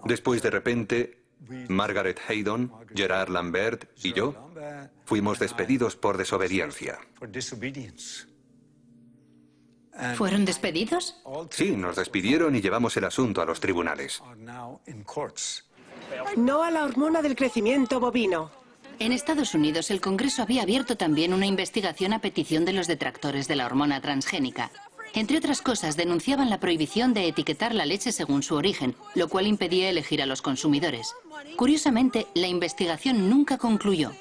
Después, de repente, Margaret Haydon, Gerard Lambert y yo fuimos despedidos por desobediencia. ¿Fueron despedidos? Sí, nos despidieron y llevamos el asunto a los tribunales. No a la hormona del crecimiento bovino. En Estados Unidos, el Congreso había abierto también una investigación a petición de los detractores de la hormona transgénica. Entre otras cosas, denunciaban la prohibición de etiquetar la leche según su origen, lo cual impedía elegir a los consumidores. Curiosamente, la investigación nunca concluyó.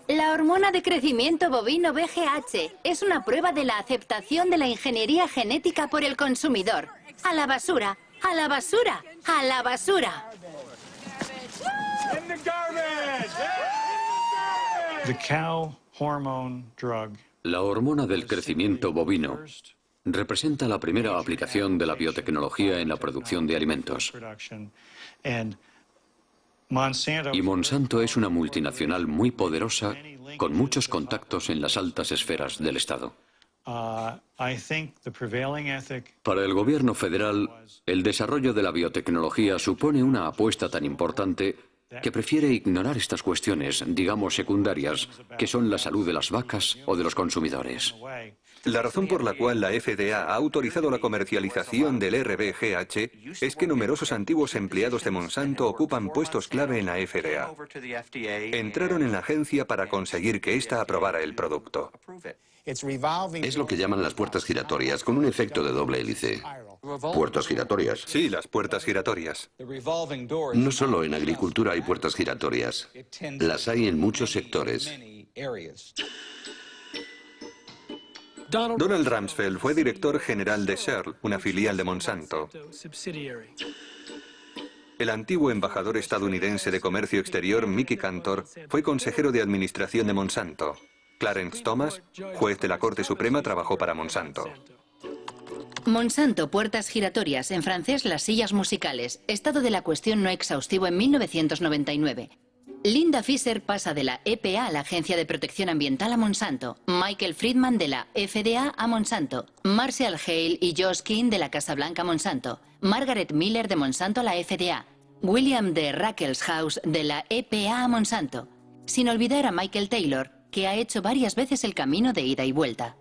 La hormona de crecimiento bovino BGH es una prueba de la aceptación de la ingeniería genética por el consumidor. ¡A la basura! ¡A la basura! ¡A la basura! La hormona del crecimiento bovino representa la primera aplicación de la biotecnología en la producción de alimentos. Y Monsanto es una multinacional muy poderosa con muchos contactos en las altas esferas del Estado. Para el gobierno federal, el desarrollo de la biotecnología supone una apuesta tan importante que prefiere ignorar estas cuestiones, digamos secundarias, que son la salud de las vacas o de los consumidores. La razón por la cual la FDA ha autorizado la comercialización del RBGH es que numerosos antiguos empleados de Monsanto ocupan puestos clave en la FDA. Entraron en la agencia para conseguir que ésta aprobara el producto. Es lo que llaman las puertas giratorias, con un efecto de doble hélice. ¿Puertas giratorias? Sí, las puertas giratorias. No solo en agricultura hay puertas giratorias. Las hay en muchos sectores. Donald Rumsfeld fue director general de Shell, una filial de Monsanto. El antiguo embajador estadounidense de Comercio Exterior, Mickey Cantor, fue consejero de administración de Monsanto. Clarence Thomas, juez de la Corte Suprema, trabajó para Monsanto. Monsanto, puertas giratorias, en francés las sillas musicales. Estado de la cuestión no exhaustivo en 1999. Linda Fisher pasa de la EPA a la Agencia de Protección Ambiental a Monsanto. Michael Friedman de la FDA a Monsanto. Marshall Hale y Josh King de la Casa Blanca a Monsanto. Margaret Miller de Monsanto a la FDA. William de Ruckelshaus de la EPA a Monsanto. Sin olvidar a Michael Taylor, que ha hecho varias veces el camino de ida y vuelta.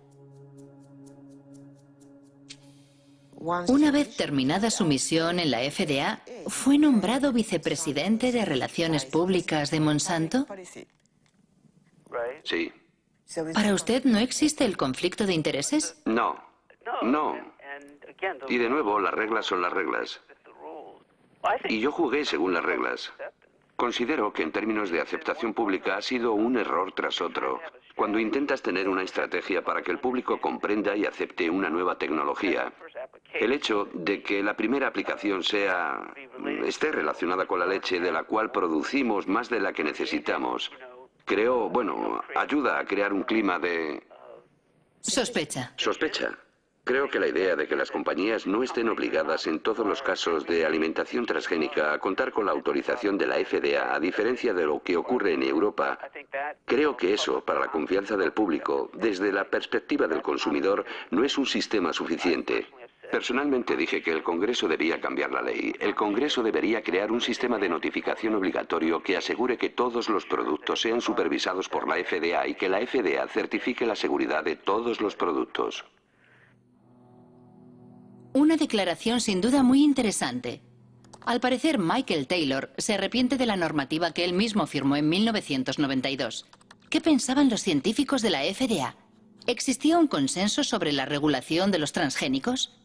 Una vez terminada su misión en la FDA, ¿fue nombrado vicepresidente de Relaciones Públicas de Monsanto? Sí. ¿Para usted no existe el conflicto de intereses? No. No. Y de nuevo, las reglas son las reglas. Y yo jugué según las reglas. Considero que en términos de aceptación pública ha sido un error tras otro. Cuando intentas tener una estrategia para que el público comprenda y acepte una nueva tecnología, el hecho de que la primera aplicación esté relacionada con la leche de la cual producimos más de la que necesitamos, ayuda a crear un clima de Sospecha. sospecha. Creo que la idea de que las compañías no estén obligadas en todos los casos de alimentación transgénica a contar con la autorización de la FDA, a diferencia de lo que ocurre en Europa, creo que eso, para la confianza del público, desde la perspectiva del consumidor, no es un sistema suficiente. Personalmente dije que el Congreso debía cambiar la ley. El Congreso debería crear un sistema de notificación obligatorio que asegure que todos los productos sean supervisados por la FDA y que la FDA certifique la seguridad de todos los productos. Una declaración sin duda muy interesante. Al parecer, Michael Taylor se arrepiente de la normativa que él mismo firmó en 1992. ¿Qué pensaban los científicos de la FDA? ¿Existía un consenso sobre la regulación de los transgénicos?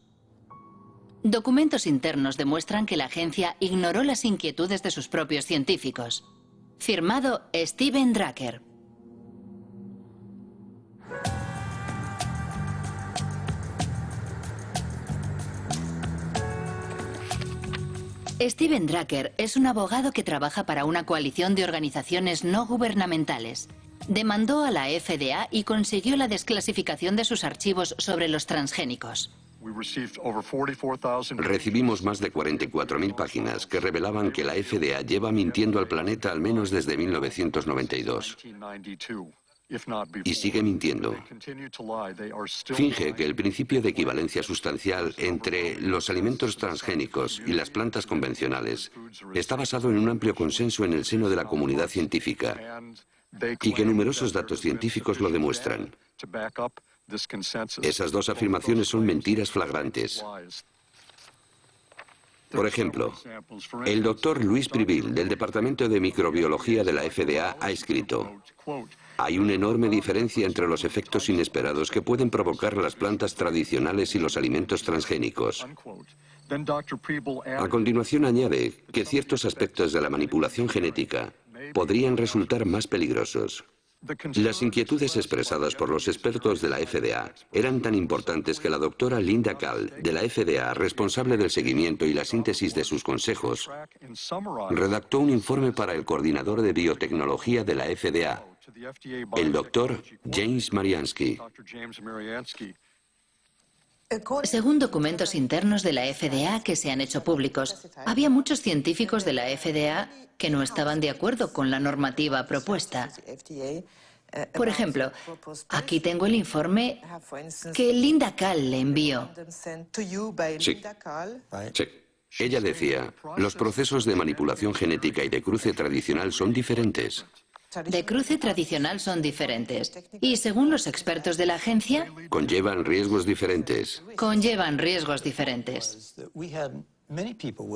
Documentos internos demuestran que la agencia ignoró las inquietudes de sus propios científicos. Firmado Steven Drucker. Steven Drucker es un abogado que trabaja para una coalición de organizaciones no gubernamentales. Demandó a la FDA y consiguió la desclasificación de sus archivos sobre los transgénicos. Recibimos más de 44.000 páginas que revelaban que la FDA lleva mintiendo al planeta al menos desde 1992. Y sigue mintiendo. Finge que el principio de equivalencia sustancial entre los alimentos transgénicos y las plantas convencionales está basado en un amplio consenso en el seno de la comunidad científica y que numerosos datos científicos lo demuestran. Esas dos afirmaciones son mentiras flagrantes. Por ejemplo, el doctor Luis Privil, del Departamento de Microbiología de la FDA, ha escrito: hay una enorme diferencia entre los efectos inesperados que pueden provocar las plantas tradicionales y los alimentos transgénicos. A continuación añade que ciertos aspectos de la manipulación genética podrían resultar más peligrosos. Las inquietudes expresadas por los expertos de la FDA eran tan importantes que la doctora Linda Kahl, de la FDA, responsable del seguimiento y la síntesis de sus consejos, redactó un informe para el coordinador de biotecnología de la FDA, el doctor James Mariansky. Según documentos internos de la FDA que se han hecho públicos, había muchos científicos de la FDA que no estaban de acuerdo con la normativa propuesta. Por ejemplo, aquí tengo el informe que Linda Kahl le envió. Sí. Sí. Ella decía, los procesos de manipulación genética y de cruce tradicional son diferentes. De cruce tradicional son diferentes. Y según los expertos de la agencia, conllevan riesgos diferentes. Conllevan riesgos diferentes.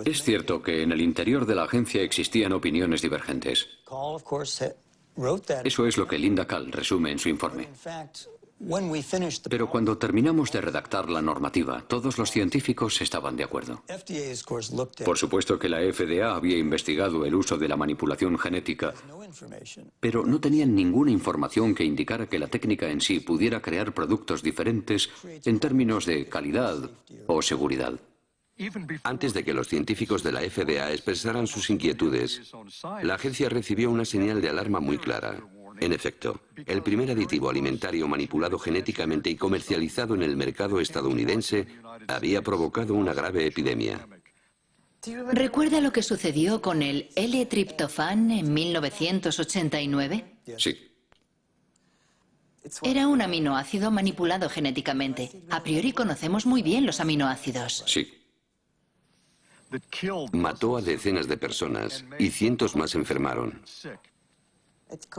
Es cierto que en el interior de la agencia existían opiniones divergentes. Eso es lo que Linda Kahl resume en su informe. Pero cuando terminamos de redactar la normativa, todos los científicos estaban de acuerdo. Por supuesto que la FDA había investigado el uso de la manipulación genética, pero no tenían ninguna información que indicara que la técnica en sí pudiera crear productos diferentes en términos de calidad o seguridad. Antes de que los científicos de la FDA expresaran sus inquietudes, la agencia recibió una señal de alarma muy clara. En efecto, el primer aditivo alimentario manipulado genéticamente y comercializado en el mercado estadounidense había provocado una grave epidemia. ¿Recuerda lo que sucedió con el L-triptofán en 1989? Sí. Era un aminoácido manipulado genéticamente. A priori conocemos muy bien los aminoácidos. Sí. Mató a decenas de personas y cientos más enfermaron.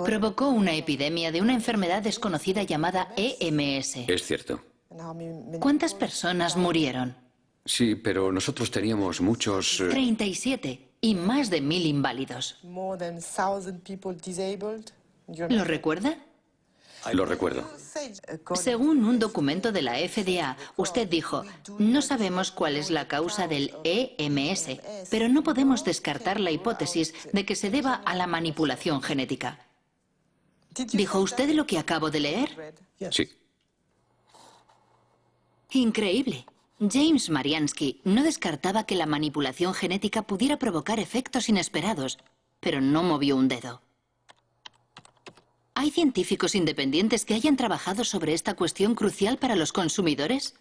Provocó una epidemia de una enfermedad desconocida llamada EMS. Es cierto. ¿Cuántas personas murieron? Sí, pero nosotros teníamos muchos... 37 y más de 1000 inválidos. ¿Lo recuerda? Lo recuerdo. Según un documento de la FDA, usted dijo, no sabemos cuál es la causa del EMS, pero no podemos descartar la hipótesis de que se deba a la manipulación genética. ¿Dijo usted lo que acabo de leer? Sí. Increíble. James Mariansky no descartaba que la manipulación genética pudiera provocar efectos inesperados, pero no movió un dedo. ¿Hay científicos independientes que hayan trabajado sobre esta cuestión crucial para los consumidores?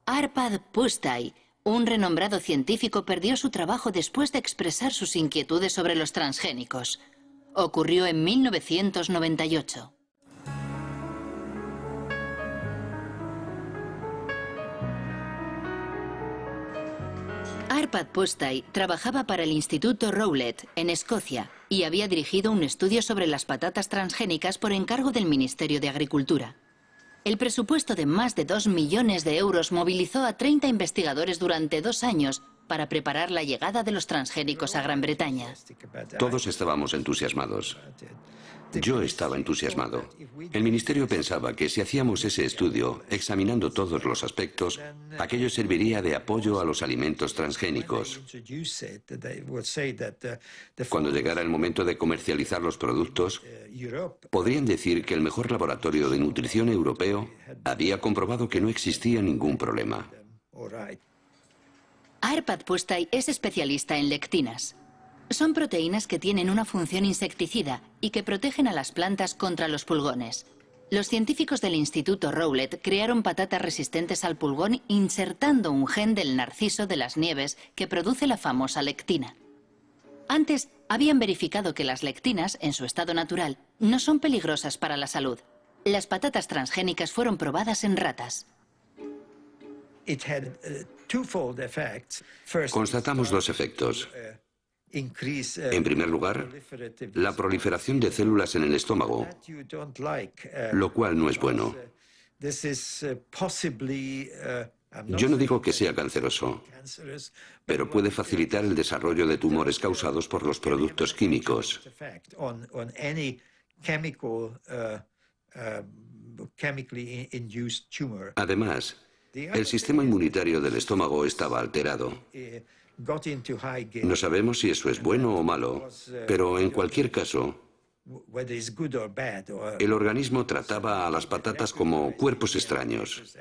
Arpad Pusztai, un renombrado científico, perdió su trabajo después de expresar sus inquietudes sobre los transgénicos. Ocurrió en 1998. Arpad Pusztai trabajaba para el Instituto Rowlett, en Escocia, y había dirigido un estudio sobre las patatas transgénicas por encargo del Ministerio de Agricultura. El presupuesto de más de 2 millones de euros movilizó a 30 investigadores durante 2 años para preparar la llegada de los transgénicos a Gran Bretaña. Todos estábamos entusiasmados. Yo estaba entusiasmado. El ministerio pensaba que si hacíamos ese estudio, examinando todos los aspectos, aquello serviría de apoyo a los alimentos transgénicos. Cuando llegara el momento de comercializar los productos, podrían decir que el mejor laboratorio de nutrición europeo había comprobado que no existía ningún problema. Arpad Pusztai es especialista en lectinas. Son proteínas que tienen una función insecticida y que protegen a las plantas contra los pulgones. Los científicos del Instituto Rowlett crearon patatas resistentes al pulgón insertando un gen del narciso de las nieves que produce la famosa lectina. Antes habían verificado que las lectinas, en su estado natural, no son peligrosas para la salud. Las patatas transgénicas fueron probadas en ratas. Constatamos 2 efectos. En primer lugar, la proliferación de células en el estómago, lo cual no es bueno. Yo no digo que sea canceroso, pero puede facilitar el desarrollo de tumores causados por los productos químicos. Además, el sistema inmunitario del estómago estaba alterado. No sabemos si eso es bueno o malo, pero en cualquier caso, el organismo trataba a las patatas como cuerpos extraños.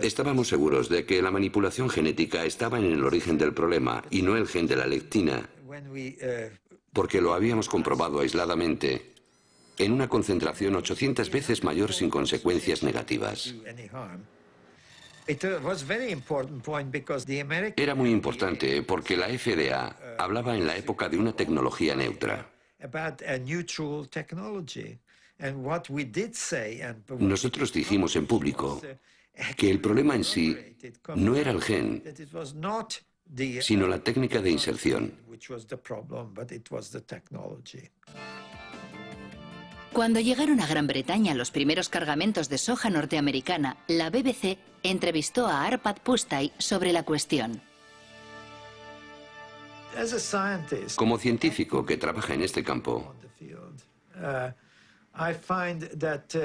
Estábamos seguros de que la manipulación genética estaba en el origen del problema y no el gen de la lectina, porque lo habíamos comprobado aisladamente en una concentración 800 veces mayor sin consecuencias negativas. Era muy importante porque la FDA hablaba en la época de una tecnología neutra. Nosotros dijimos en público que el problema en sí no era el gen, sino la técnica de inserción. Cuando llegaron a Gran Bretaña los primeros cargamentos de soja norteamericana, la BBC entrevistó a Arpad Pusztai sobre la cuestión. Como científico que trabaja en este campo,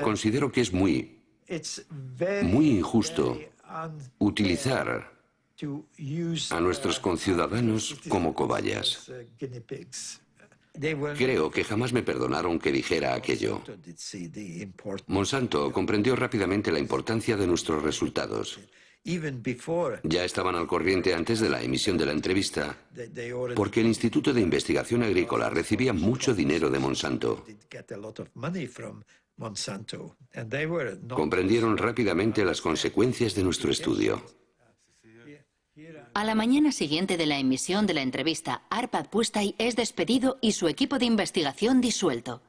considero que es muy injusto utilizar a nuestros conciudadanos como cobayas. Creo que jamás me perdonaron que dijera aquello. Monsanto comprendió rápidamente la importancia de nuestros resultados. Ya estaban al corriente antes de la emisión de la entrevista, porque el Instituto de Investigación Agrícola recibía mucho dinero de Monsanto. Comprendieron rápidamente las consecuencias de nuestro estudio. A la mañana siguiente de la emisión de la entrevista, Arpad Pusztai es despedido y su equipo de investigación disuelto.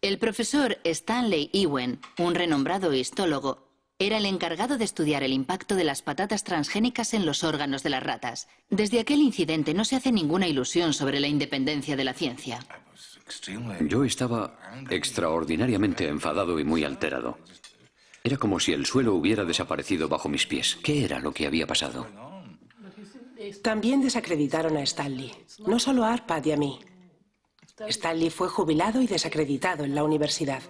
El profesor Stanley Ewen, un renombrado histólogo, era el encargado de estudiar el impacto de las patatas transgénicas en los órganos de las ratas. Desde aquel incidente no se hace ninguna ilusión sobre la independencia de la ciencia. Yo estaba extraordinariamente enfadado y muy alterado. Era como si el suelo hubiera desaparecido bajo mis pies. ¿Qué era lo que había pasado? También desacreditaron a Stanley. No solo a Arpad y a mí. Stanley fue jubilado y desacreditado en la universidad.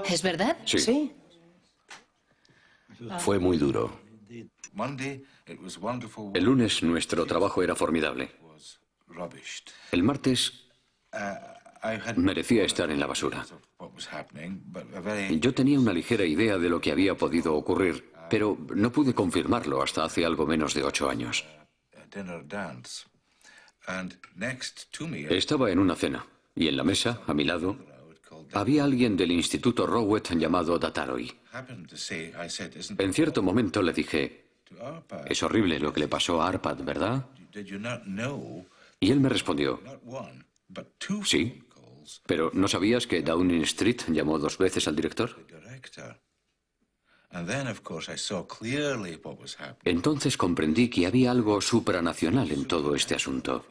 ¿Es verdad? Sí. Sí. Fue muy duro. El lunes nuestro trabajo era formidable. El martes merecía estar en la basura. Yo tenía una ligera idea de lo que había podido ocurrir, pero no pude confirmarlo hasta hace algo menos de 8 años. Estaba en una cena, y en la mesa, a mi lado, había alguien del Instituto Rowett llamado Dataroi. En cierto momento le dije, es horrible lo que le pasó a Arpad, ¿verdad? Y él me respondió, sí, pero ¿no sabías que Downing Street llamó 2 veces al director? Entonces comprendí que había algo supranacional en todo este asunto.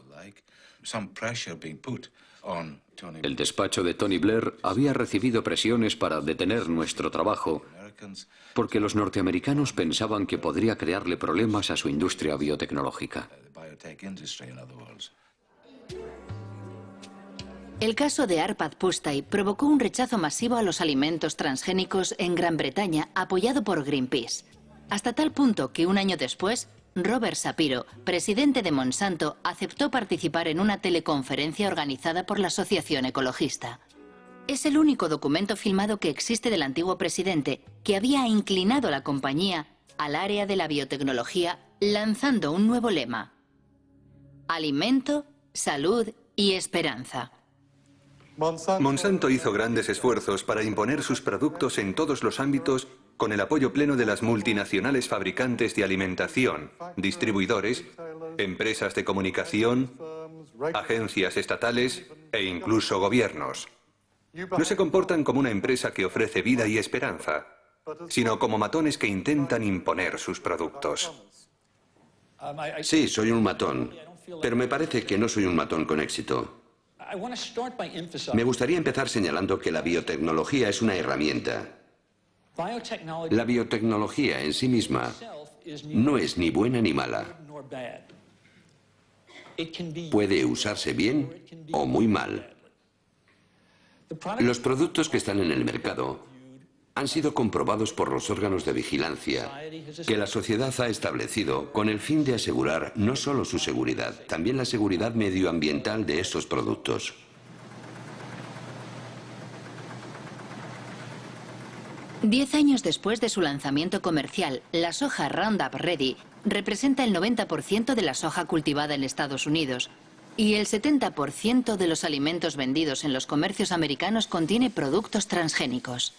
El despacho de Tony Blair había recibido presiones para detener nuestro trabajo porque los norteamericanos pensaban que podría crearle problemas a su industria biotecnológica. El caso de Arpad Pusztai provocó un rechazo masivo a los alimentos transgénicos en Gran Bretaña, apoyado por Greenpeace. Hasta tal punto que un año después, Robert Shapiro, presidente de Monsanto, aceptó participar en una teleconferencia organizada por la Asociación Ecologista. Es el único documento filmado que existe del antiguo presidente, que había inclinado la compañía al área de la biotecnología, lanzando un nuevo lema: alimento, salud y esperanza. Monsanto hizo grandes esfuerzos para imponer sus productos en todos los ámbitos con el apoyo pleno de las multinacionales fabricantes de alimentación, distribuidores, empresas de comunicación, agencias estatales e incluso gobiernos. No se comportan como una empresa que ofrece vida y esperanza, sino como matones que intentan imponer sus productos. Sí, soy un matón, pero me parece que no soy un matón con éxito. Me gustaría empezar señalando que la biotecnología es una herramienta. La biotecnología en sí misma no es ni buena ni mala. Puede usarse bien o muy mal. Los productos que están en el mercado han sido comprobados por los órganos de vigilancia que la sociedad ha establecido con el fin de asegurar no solo su seguridad, también la seguridad medioambiental de estos productos. Diez años después de su lanzamiento comercial, la soja Roundup Ready representa el 90% de la soja cultivada en Estados Unidos y el 70% de los alimentos vendidos en los comercios americanos contiene productos transgénicos.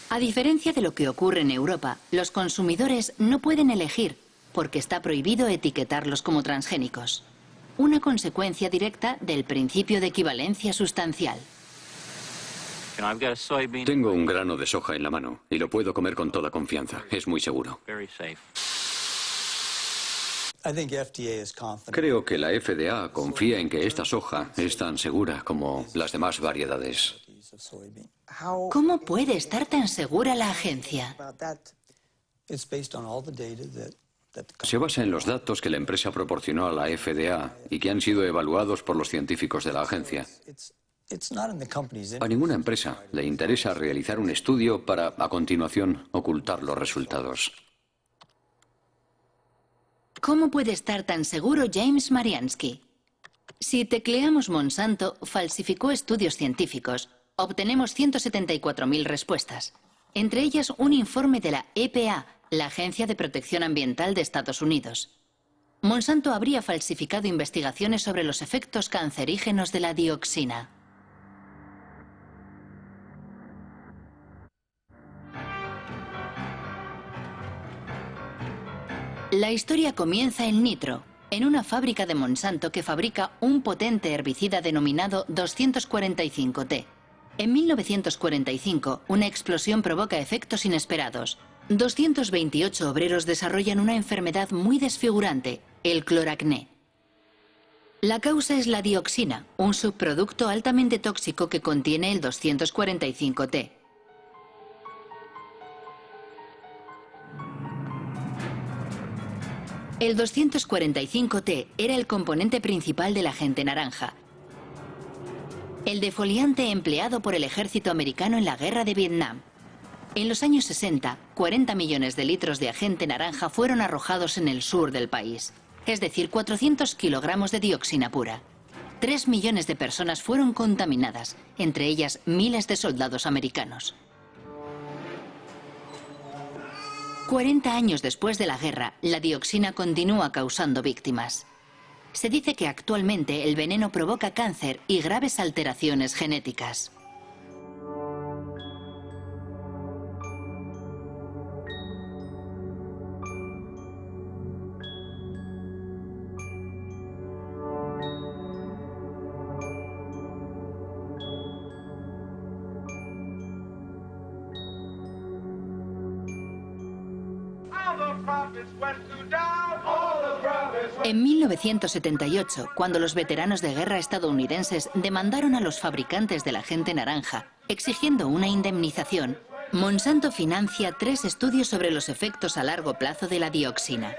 A diferencia de lo que ocurre en Europa, los consumidores no pueden elegir porque está prohibido etiquetarlos como transgénicos. Una consecuencia directa del principio de equivalencia sustancial. Tengo un grano de soja en la mano y lo puedo comer con toda confianza. Es muy seguro. Creo que la FDA confía en que esta soja es tan segura como las demás variedades. ¿Cómo puede estar tan segura la agencia? Se basa en los datos que la empresa proporcionó a la FDA y que han sido evaluados por los científicos de la agencia. A ninguna empresa le interesa realizar un estudio para, a continuación, ocultar los resultados. ¿Cómo puede estar tan seguro James Mariansky? Si tecleamos Monsanto falsificó estudios científicos, obtenemos 174.000 respuestas. Entre ellas un informe de la EPA, la Agencia de Protección Ambiental de Estados Unidos. Monsanto habría falsificado investigaciones sobre los efectos cancerígenos de la dioxina. La historia comienza en Nitro, en una fábrica de Monsanto que fabrica un potente herbicida denominado 245T. En 1945, una explosión provoca efectos inesperados. 228 obreros desarrollan una enfermedad muy desfigurante, el cloracné. La causa es la dioxina, un subproducto altamente tóxico que contiene el 245T. El 245T era el componente principal del agente naranja, el defoliante empleado por el ejército americano en la guerra de Vietnam. En los años 60, 40 millones de litros de agente naranja fueron arrojados en el sur del país, es decir, 400 kilogramos de dioxina pura. 3 millones de personas fueron contaminadas, entre ellas miles de soldados americanos. 40 años después de la guerra, la dioxina continúa causando víctimas. Se dice que actualmente el veneno provoca cáncer y graves alteraciones genéticas. En 1978, cuando los veteranos de guerra estadounidenses demandaron a los fabricantes del agente naranja, exigiendo una indemnización, Monsanto financia 3 estudios sobre los efectos a largo plazo de la dioxina.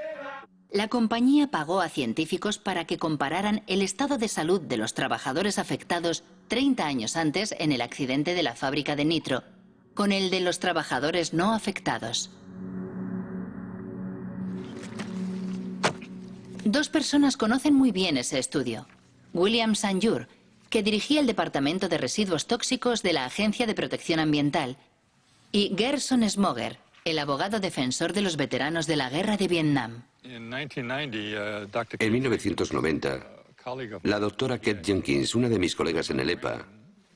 La compañía pagó a científicos para que compararan el estado de salud de los trabajadores afectados 30 años antes en el accidente de la fábrica de nitro, con el de los trabajadores no afectados. 2 personas conocen muy bien ese estudio. William Sanjur, que dirigía el Departamento de Residuos Tóxicos de la Agencia de Protección Ambiental, y Gerson Smoger, el abogado defensor de los veteranos de la Guerra de Vietnam. En 1990, la doctora Kate Jenkins, una de mis colegas en el EPA,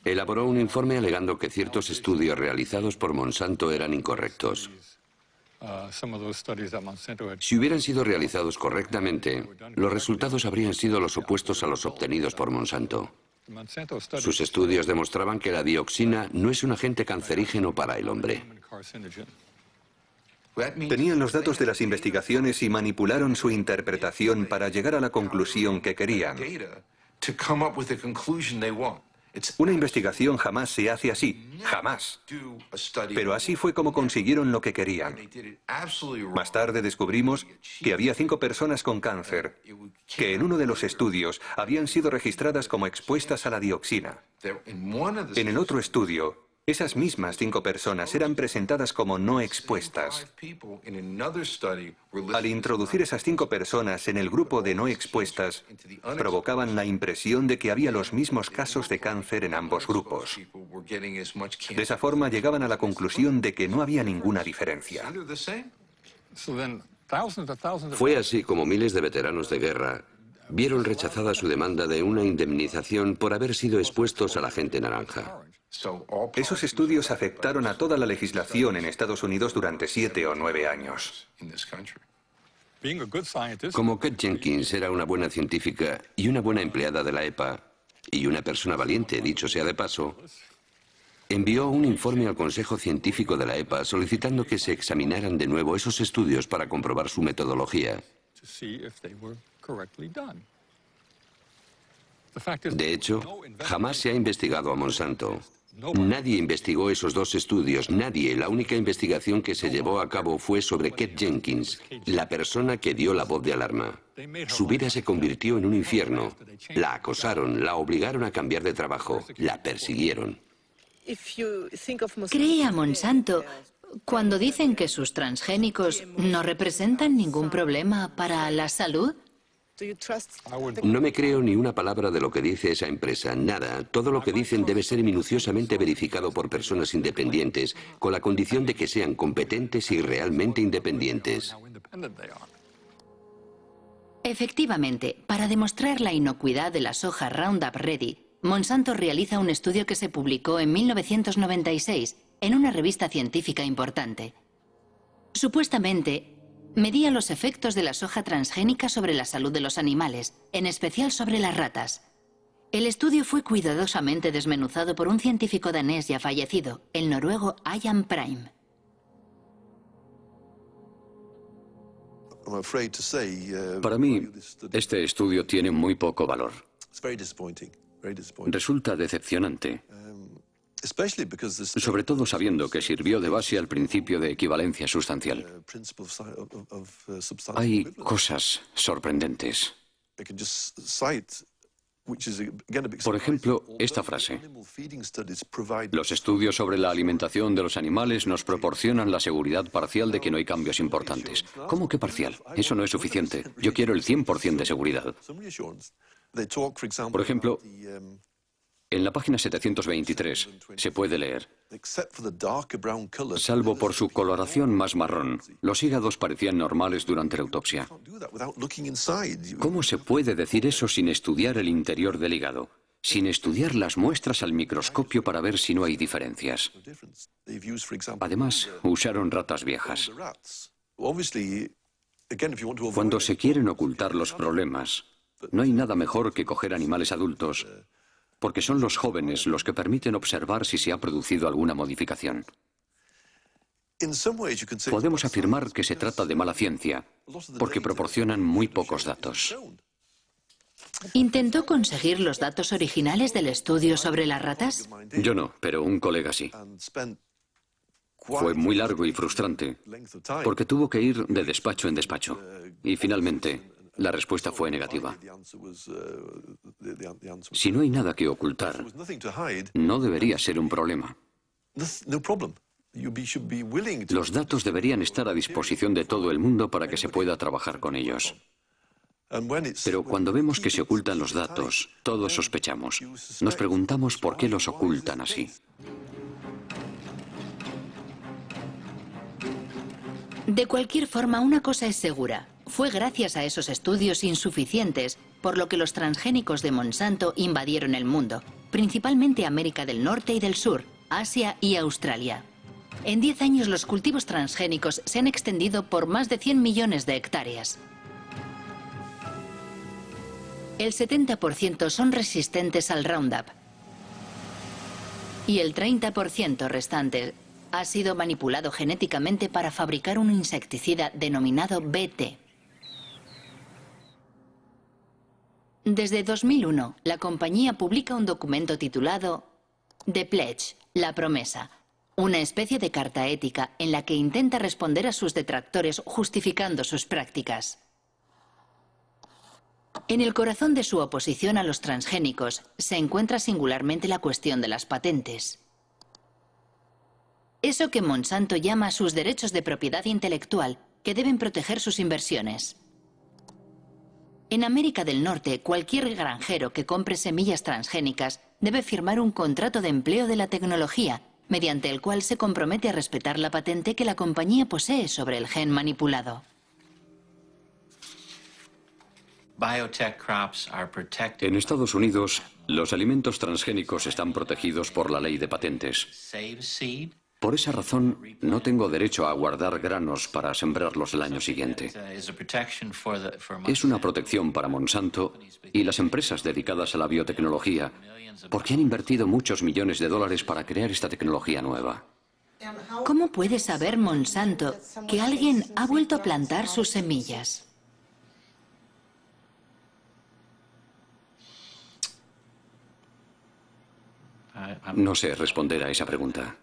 elaboró un informe alegando que ciertos estudios realizados por Monsanto eran incorrectos. Si hubieran sido realizados correctamente, los resultados habrían sido los opuestos a los obtenidos por Monsanto. Sus estudios demostraban que la dioxina no es un agente cancerígeno para el hombre. Tenían los datos de las investigaciones y manipularon su interpretación para llegar a la conclusión que querían. Una investigación jamás se hace así, jamás. Pero así fue como consiguieron lo que querían. Más tarde descubrimos que había 5 personas con cáncer, que en uno de los estudios habían sido registradas como expuestas a la dioxina. En el otro estudio, esas mismas 5 personas eran presentadas como no expuestas. Al introducir esas 5 personas en el grupo de no expuestas, provocaban la impresión de que había los mismos casos de cáncer en ambos grupos. De esa forma llegaban a la conclusión de que no había ninguna diferencia. Fue así como miles de veteranos de guerra vieron rechazada su demanda de una indemnización por haber sido expuestos al agente naranja. Esos estudios afectaron a toda la legislación en Estados Unidos durante 7 o 9 años. Como Kate Jenkins era una buena científica y una buena empleada de la EPA, y una persona valiente, dicho sea de paso, envió un informe al Consejo Científico de la EPA solicitando que se examinaran de nuevo esos estudios para comprobar su metodología. De hecho, jamás se ha investigado a Monsanto. Nadie investigó esos 2 estudios, nadie. La única investigación que se llevó a cabo fue sobre Kate Jenkins, la persona que dio la voz de alarma. Su vida se convirtió en un infierno. La acosaron, la obligaron a cambiar de trabajo, la persiguieron. ¿Cree a Monsanto cuando dicen que sus transgénicos no representan ningún problema para la salud? No me creo ni una palabra de lo que dice esa empresa, nada. Todo lo que dicen debe ser minuciosamente verificado por personas independientes, con la condición de que sean competentes y realmente independientes. Efectivamente, para demostrar la inocuidad de la soja Roundup Ready, Monsanto realiza un estudio que se publicó en 1996 en una revista científica importante. Supuestamente, medía los efectos de la soja transgénica sobre la salud de los animales, en especial sobre las ratas. El estudio fue cuidadosamente desmenuzado por un científico danés ya fallecido, el noruego Ian Prime. Para mí, este estudio tiene muy poco valor. Resulta decepcionante, sobre todo sabiendo que sirvió de base al principio de equivalencia sustancial. Hay cosas sorprendentes. Por ejemplo, esta frase: los estudios sobre la alimentación de los animales nos proporcionan la seguridad parcial de que no hay cambios importantes. ¿Cómo que parcial? Eso no es suficiente. Yo quiero el 100% de seguridad. Por ejemplo, en la página 723 se puede leer: salvo por su coloración más marrón, los hígados parecían normales durante la autopsia. ¿Cómo se puede decir eso sin estudiar el interior del hígado? Sin estudiar las muestras al microscopio para ver si no hay diferencias. Además, usaron ratas viejas. Cuando se quieren ocultar los problemas, no hay nada mejor que coger animales adultos, porque son los jóvenes los que permiten observar si se ha producido alguna modificación. Podemos afirmar que se trata de mala ciencia, porque proporcionan muy pocos datos. ¿Intentó conseguir los datos originales del estudio sobre las ratas? Yo no, pero un colega sí. Fue muy largo y frustrante, porque tuvo que ir de despacho en despacho. Y finalmente, la respuesta fue negativa. Si no hay nada que ocultar, no debería ser un problema. Los datos deberían estar a disposición de todo el mundo para que se pueda trabajar con ellos. Pero cuando vemos que se ocultan los datos, todos sospechamos. Nos preguntamos por qué los ocultan así. De cualquier forma, una cosa es segura. Fue gracias a esos estudios insuficientes por lo que los transgénicos de Monsanto invadieron el mundo, principalmente América del Norte y del Sur, Asia y Australia. En 10 años los cultivos transgénicos se han extendido por más de 100 millones de hectáreas. El 70% son resistentes al Roundup y el 30% restante ha sido manipulado genéticamente para fabricar un insecticida denominado BT. Desde 2001, la compañía publica un documento titulado The Pledge, la promesa, una especie de carta ética en la que intenta responder a sus detractores justificando sus prácticas. En el corazón de su oposición a los transgénicos se encuentra singularmente la cuestión de las patentes. Eso que Monsanto llama sus derechos de propiedad intelectual, que deben proteger sus inversiones. En América del Norte, cualquier granjero que compre semillas transgénicas debe firmar un contrato de empleo de la tecnología, mediante el cual se compromete a respetar la patente que la compañía posee sobre el gen manipulado. En Estados Unidos, los alimentos transgénicos están protegidos por la ley de patentes. Por esa razón, no tengo derecho a guardar granos para sembrarlos el año siguiente. Es una protección para Monsanto y las empresas dedicadas a la biotecnología, porque han invertido muchos millones de dólares para crear esta tecnología nueva. ¿Cómo puede saber Monsanto que alguien ha vuelto a plantar sus semillas? No sé responder a esa pregunta.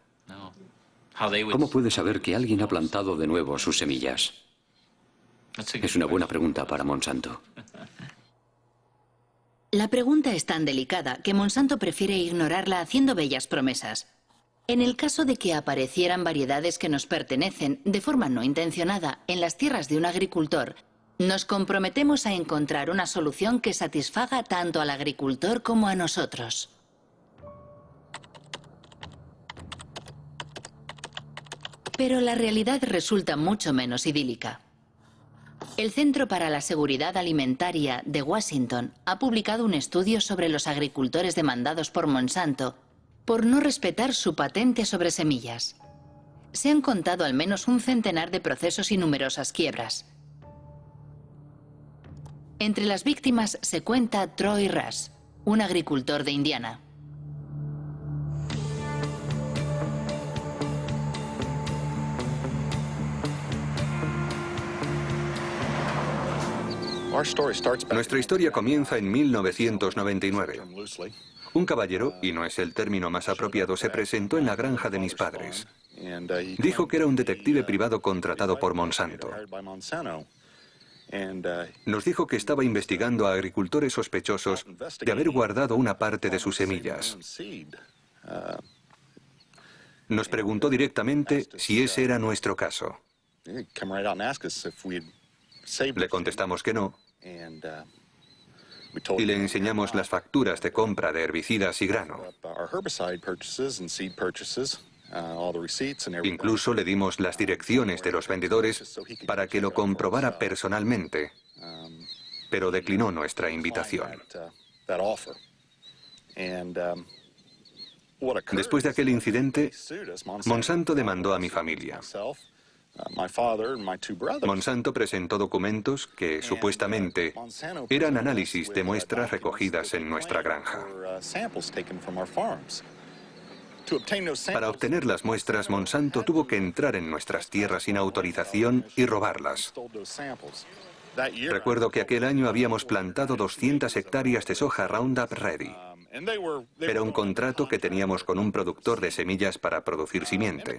¿Cómo puede saber que alguien ha plantado de nuevo sus semillas? Es una buena pregunta para Monsanto. La pregunta es tan delicada que Monsanto prefiere ignorarla haciendo bellas promesas. En el caso de que aparecieran variedades que nos pertenecen de forma no intencionada en las tierras de un agricultor, nos comprometemos a encontrar una solución que satisfaga tanto al agricultor como a nosotros. Pero la realidad resulta mucho menos idílica. El Centro para la Seguridad Alimentaria de Washington ha publicado un estudio sobre los agricultores demandados por Monsanto por no respetar su patente sobre semillas. Se han contado al menos un centenar de procesos y numerosas quiebras. Entre las víctimas se cuenta Troy Rush, un agricultor de Indiana. Nuestra historia comienza en 1999. Un caballero, y no es el término más apropiado, se presentó en la granja de mis padres. Dijo que era un detective privado contratado por Monsanto. Nos dijo que estaba investigando a agricultores sospechosos de haber guardado una parte de sus semillas. Nos preguntó directamente si ese era nuestro caso. Le contestamos que no, y le enseñamos las facturas de compra de herbicidas y grano. Incluso le dimos las direcciones de los vendedores para que lo comprobara personalmente, pero declinó nuestra invitación. Después de aquel incidente, Monsanto demandó a mi familia. Monsanto presentó documentos que, supuestamente, eran análisis de muestras recogidas en nuestra granja. Para obtener las muestras, Monsanto tuvo que entrar en nuestras tierras sin autorización y robarlas. Recuerdo que aquel año habíamos plantado 200 hectáreas de soja Roundup Ready. Era un contrato que teníamos con un productor de semillas para producir simiente.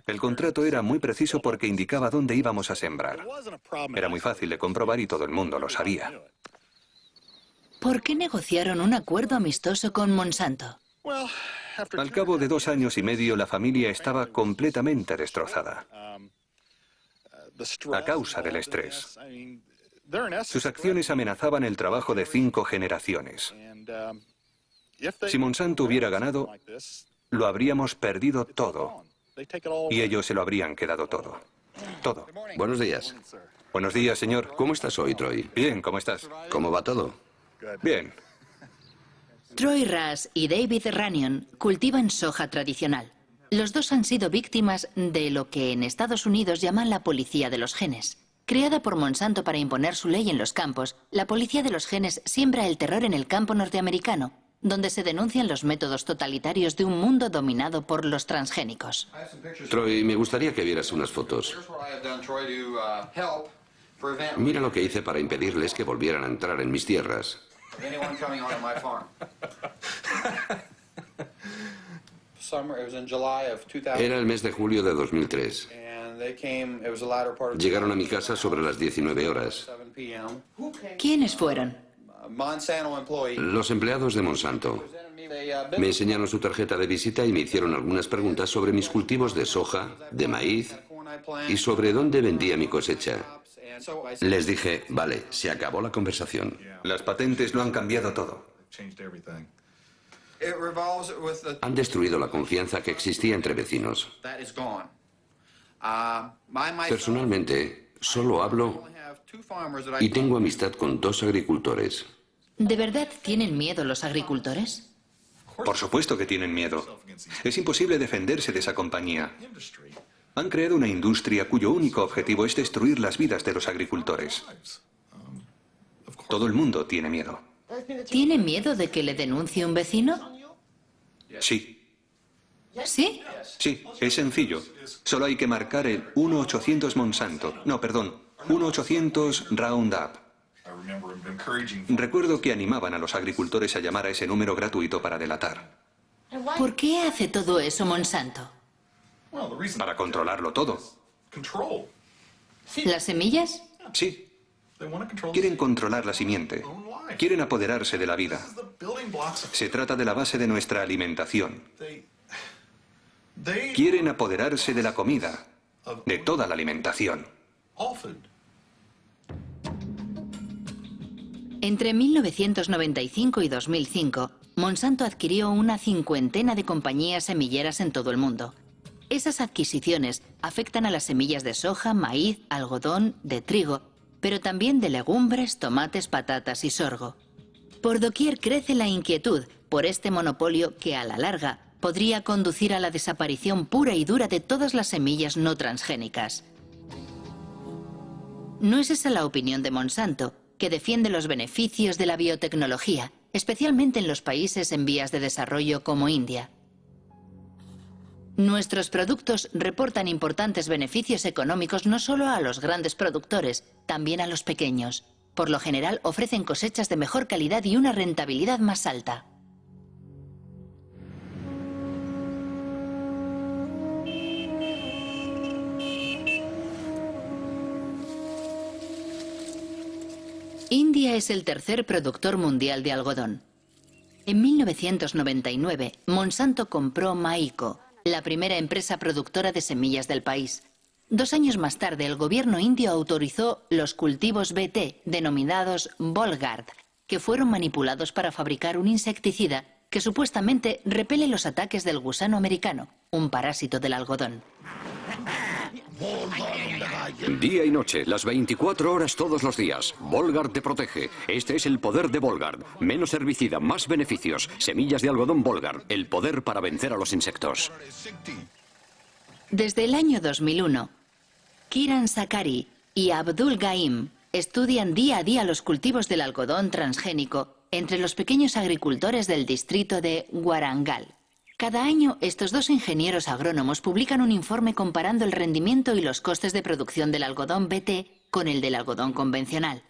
El contrato era muy preciso porque indicaba dónde íbamos a sembrar. Era muy fácil de comprobar y todo el mundo lo sabía. ¿Por qué negociaron un acuerdo amistoso con Monsanto? Al cabo de 2 años y medio, la familia estaba completamente destrozada a causa del estrés. Sus acciones amenazaban el trabajo de 5 generaciones. Si Monsanto hubiera ganado, lo habríamos perdido todo. Y ellos se lo habrían quedado todo. Todo. Buenos días. Buenos días, señor. ¿Cómo estás hoy, Troy? Bien, ¿cómo estás? ¿Cómo va todo? Bien. Troy Rush y David Runyon cultivan soja tradicional. Los dos han sido víctimas de lo que en Estados Unidos llaman la policía de los genes. Creada por Monsanto para imponer su ley en los campos, la policía de los genes siembra el terror en el campo norteamericano, donde se denuncian los métodos totalitarios de un mundo dominado por los transgénicos. Troy, me gustaría que vieras unas fotos. Mira lo que hice para impedirles que volvieran a entrar en mis tierras. Era el mes de julio de 2003. Llegaron a mi casa sobre las 19 horas. ¿Quiénes fueron? Los empleados de Monsanto. Me enseñaron su tarjeta de visita y me hicieron algunas preguntas sobre mis cultivos de soja, de maíz y sobre dónde vendía mi cosecha. Les dije, vale, se acabó la conversación. Las patentes lo han cambiado todo. Han destruido la confianza que existía entre vecinos. Personalmente, solo hablo y tengo amistad con 2 agricultores. ¿De verdad tienen miedo los agricultores? Por supuesto que tienen miedo. Es imposible defenderse de esa compañía. Han creado una industria cuyo único objetivo es destruir las vidas de los agricultores. Todo el mundo tiene miedo. ¿Tiene miedo de que le denuncie un vecino? Sí. ¿Sí? Sí, es sencillo. Solo hay que marcar el 1-800 Monsanto. No, perdón, 1-800 Roundup. Recuerdo que animaban a los agricultores a llamar a ese número gratuito para delatar. ¿Por qué hace todo eso Monsanto? Para controlarlo todo. ¿Las semillas? Sí. Quieren controlar la simiente. Quieren apoderarse de la vida. Se trata de la base de nuestra alimentación. Quieren apoderarse de la comida, de toda la alimentación. Entre 1995 y 2005, Monsanto adquirió una 50 de compañías semilleras en todo el mundo. Esas adquisiciones afectan a las semillas de soja, maíz, algodón, de trigo, pero también de legumbres, tomates, patatas y sorgo. Por doquier crece la inquietud por este monopolio que, a la larga, podría conducir a la desaparición pura y dura de todas las semillas no transgénicas. No es esa la opinión de Monsanto, que defiende los beneficios de la biotecnología, especialmente en los países en vías de desarrollo como India. Nuestros productos reportan importantes beneficios económicos no solo a los grandes productores, también a los pequeños. Por lo general ofrecen cosechas de mejor calidad y una rentabilidad más alta. India es el tercer productor mundial de algodón. En 1999, Monsanto compró Maiko, la primera empresa productora de semillas del país. 2 años más tarde, el gobierno indio autorizó los cultivos BT, denominados Bollgard, que fueron manipulados para fabricar un insecticida que supuestamente repele los ataques del gusano americano, un parásito del algodón. Día y noche, las 24 horas todos los días. Bollgard te protege. Este es el poder de Bollgard. Menos herbicida, más beneficios. Semillas de algodón Bollgard. El poder para vencer a los insectos. Desde el año 2001, Kiran Sakari y Abdul Gaim estudian día a día los cultivos del algodón transgénico entre los pequeños agricultores del distrito de Warangal. Cada año, estos 2 ingenieros agrónomos publican un informe comparando el rendimiento y los costes de producción del algodón BT con el del algodón convencional.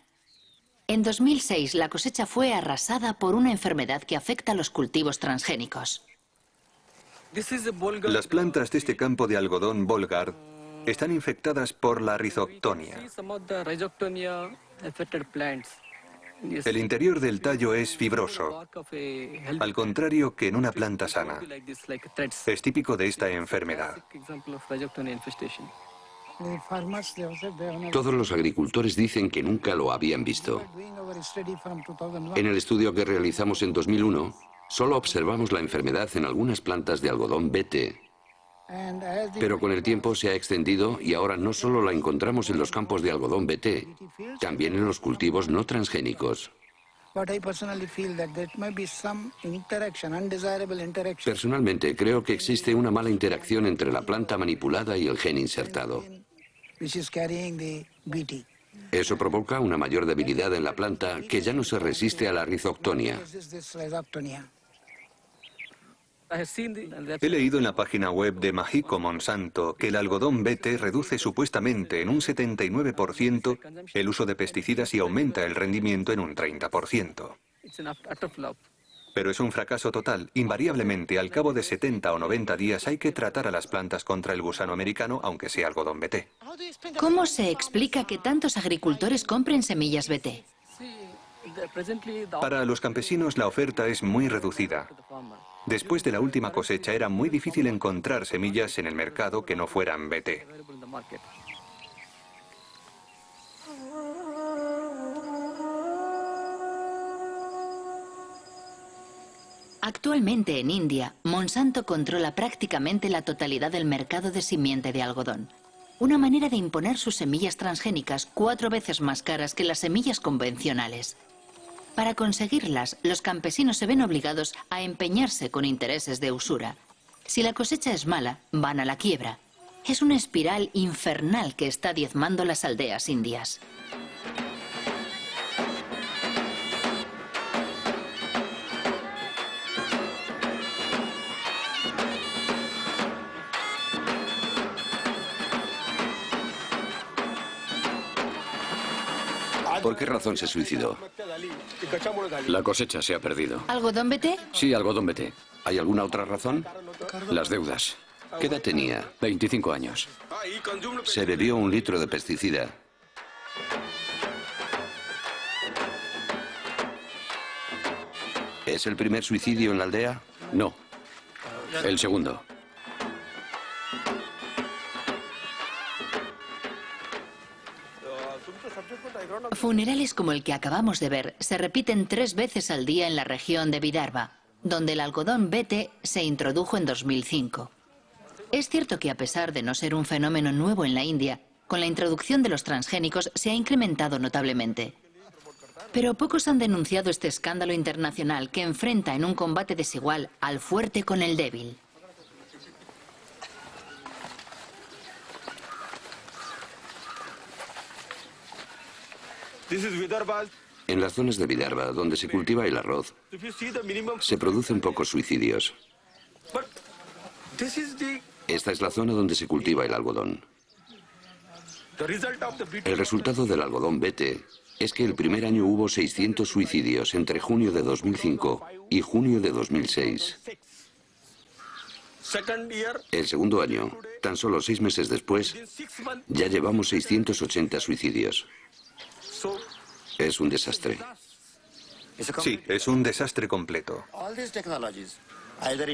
En 2006, la cosecha fue arrasada por una enfermedad que afecta a los cultivos transgénicos. Las plantas de este campo de algodón Bollgard están infectadas por la Rhizoctonia. El interior del tallo es fibroso, al contrario que en una planta sana. Es típico de esta enfermedad. Todos los agricultores dicen que nunca lo habían visto. En el estudio que realizamos en 2001, solo observamos la enfermedad en algunas plantas de algodón BT. Pero con el tiempo se ha extendido y ahora no solo la encontramos en los campos de algodón BT, también en los cultivos no transgénicos. Personalmente creo que existe una mala interacción entre la planta manipulada y el gen insertado. Eso provoca una mayor debilidad en la planta que ya no se resiste a la Rhizoctonia. He leído en la página web de Maiko Monsanto que el algodón BT reduce supuestamente en un 79% el uso de pesticidas y aumenta el rendimiento en un 30%. Pero es un fracaso total. Invariablemente, al cabo de 70 o 90 días hay que tratar a las plantas contra el gusano americano, aunque sea algodón BT. ¿Cómo se explica que tantos agricultores compren semillas BT? Para los campesinos la oferta es muy reducida. Después de la última cosecha era muy difícil encontrar semillas en el mercado que no fueran BT. Actualmente en India, Monsanto controla prácticamente la totalidad del mercado de simiente de algodón. Una manera de imponer sus semillas transgénicas 4 veces más caras que las semillas convencionales. Para conseguirlas, los campesinos se ven obligados a empeñarse con intereses de usura. Si la cosecha es mala, van a la quiebra. Es una espiral infernal que está diezmando las aldeas indias. ¿Por qué razón se suicidó? La cosecha se ha perdido. ¿Algodón BT? Sí, algodón BT. ¿Hay alguna otra razón? Las deudas. ¿Qué edad tenía? 25 años. Se bebió 1 litro de pesticida. ¿Es el primer suicidio en la aldea? No. El segundo. Funerales como el que acabamos de ver se repiten 3 veces al día en la región de Vidarbha, donde el algodón BT se introdujo en 2005. Es cierto que a pesar de no ser un fenómeno nuevo en la India, con la introducción de los transgénicos se ha incrementado notablemente. Pero pocos han denunciado este escándalo internacional que enfrenta en un combate desigual al fuerte con el débil. En las zonas de Vidarbha, donde se cultiva el arroz, se producen pocos suicidios. Esta es la zona donde se cultiva el algodón. El resultado del algodón BT es que el primer año hubo 600 suicidios entre junio de 2005 y junio de 2006. El segundo año, tan solo 6 meses después, ya llevamos 680 suicidios. Es un desastre. Sí, es un desastre completo.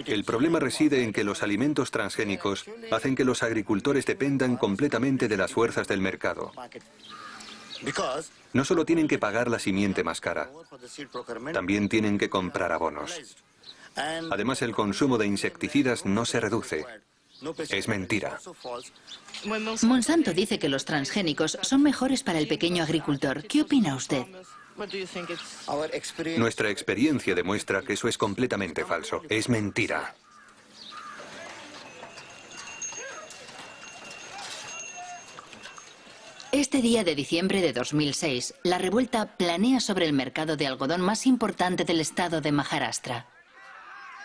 El problema reside en que los alimentos transgénicos hacen que los agricultores dependan completamente de las fuerzas del mercado. No solo tienen que pagar la simiente más cara, también tienen que comprar abonos. Además, el consumo de insecticidas no se reduce. Es mentira. Monsanto dice que los transgénicos son mejores para el pequeño agricultor. ¿Qué opina usted? Nuestra experiencia demuestra que eso es completamente falso. Es mentira. Este día de diciembre de 2006, la revuelta planea sobre el mercado de algodón más importante del estado de Maharashtra.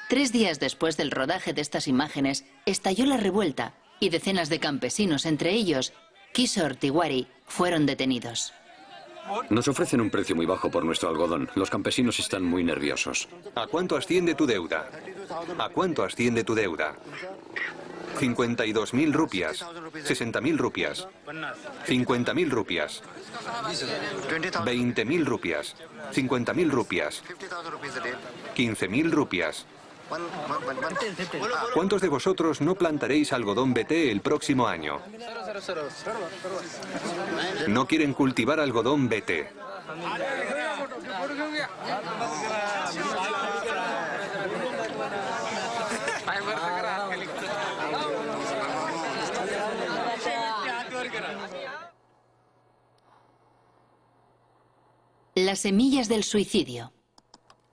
3 días después del rodaje de estas imágenes, estalló la revuelta y decenas de campesinos, entre ellos Kishore Tiwari, fueron detenidos. Nos ofrecen un precio muy bajo por nuestro algodón. Los campesinos están muy nerviosos. ¿A cuánto asciende tu deuda? ¿A cuánto asciende tu deuda? 52.000 rupias, 60.000 rupias, 50.000 rupias, 20.000 rupias, 50.000 rupias, 15.000 rupias. ¿Cuántos de vosotros no plantaréis algodón BT el próximo año? No quieren cultivar algodón BT. Las semillas del suicidio.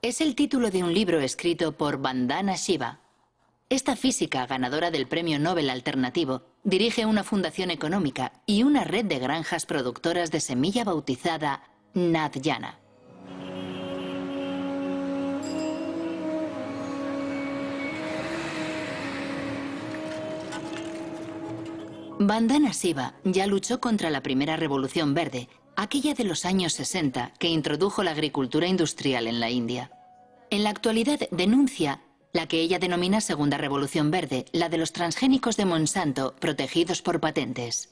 Es el título de un libro escrito por Vandana Shiva. Esta física, ganadora del Premio Nobel Alternativo, dirige una fundación económica y una red de granjas productoras de semilla bautizada Nadyana. Vandana Shiva ya luchó contra la primera revolución verde, aquella de los años 60 que introdujo la agricultura industrial en la India. En la actualidad denuncia la que ella denomina Segunda Revolución Verde, la de los transgénicos de Monsanto protegidos por patentes.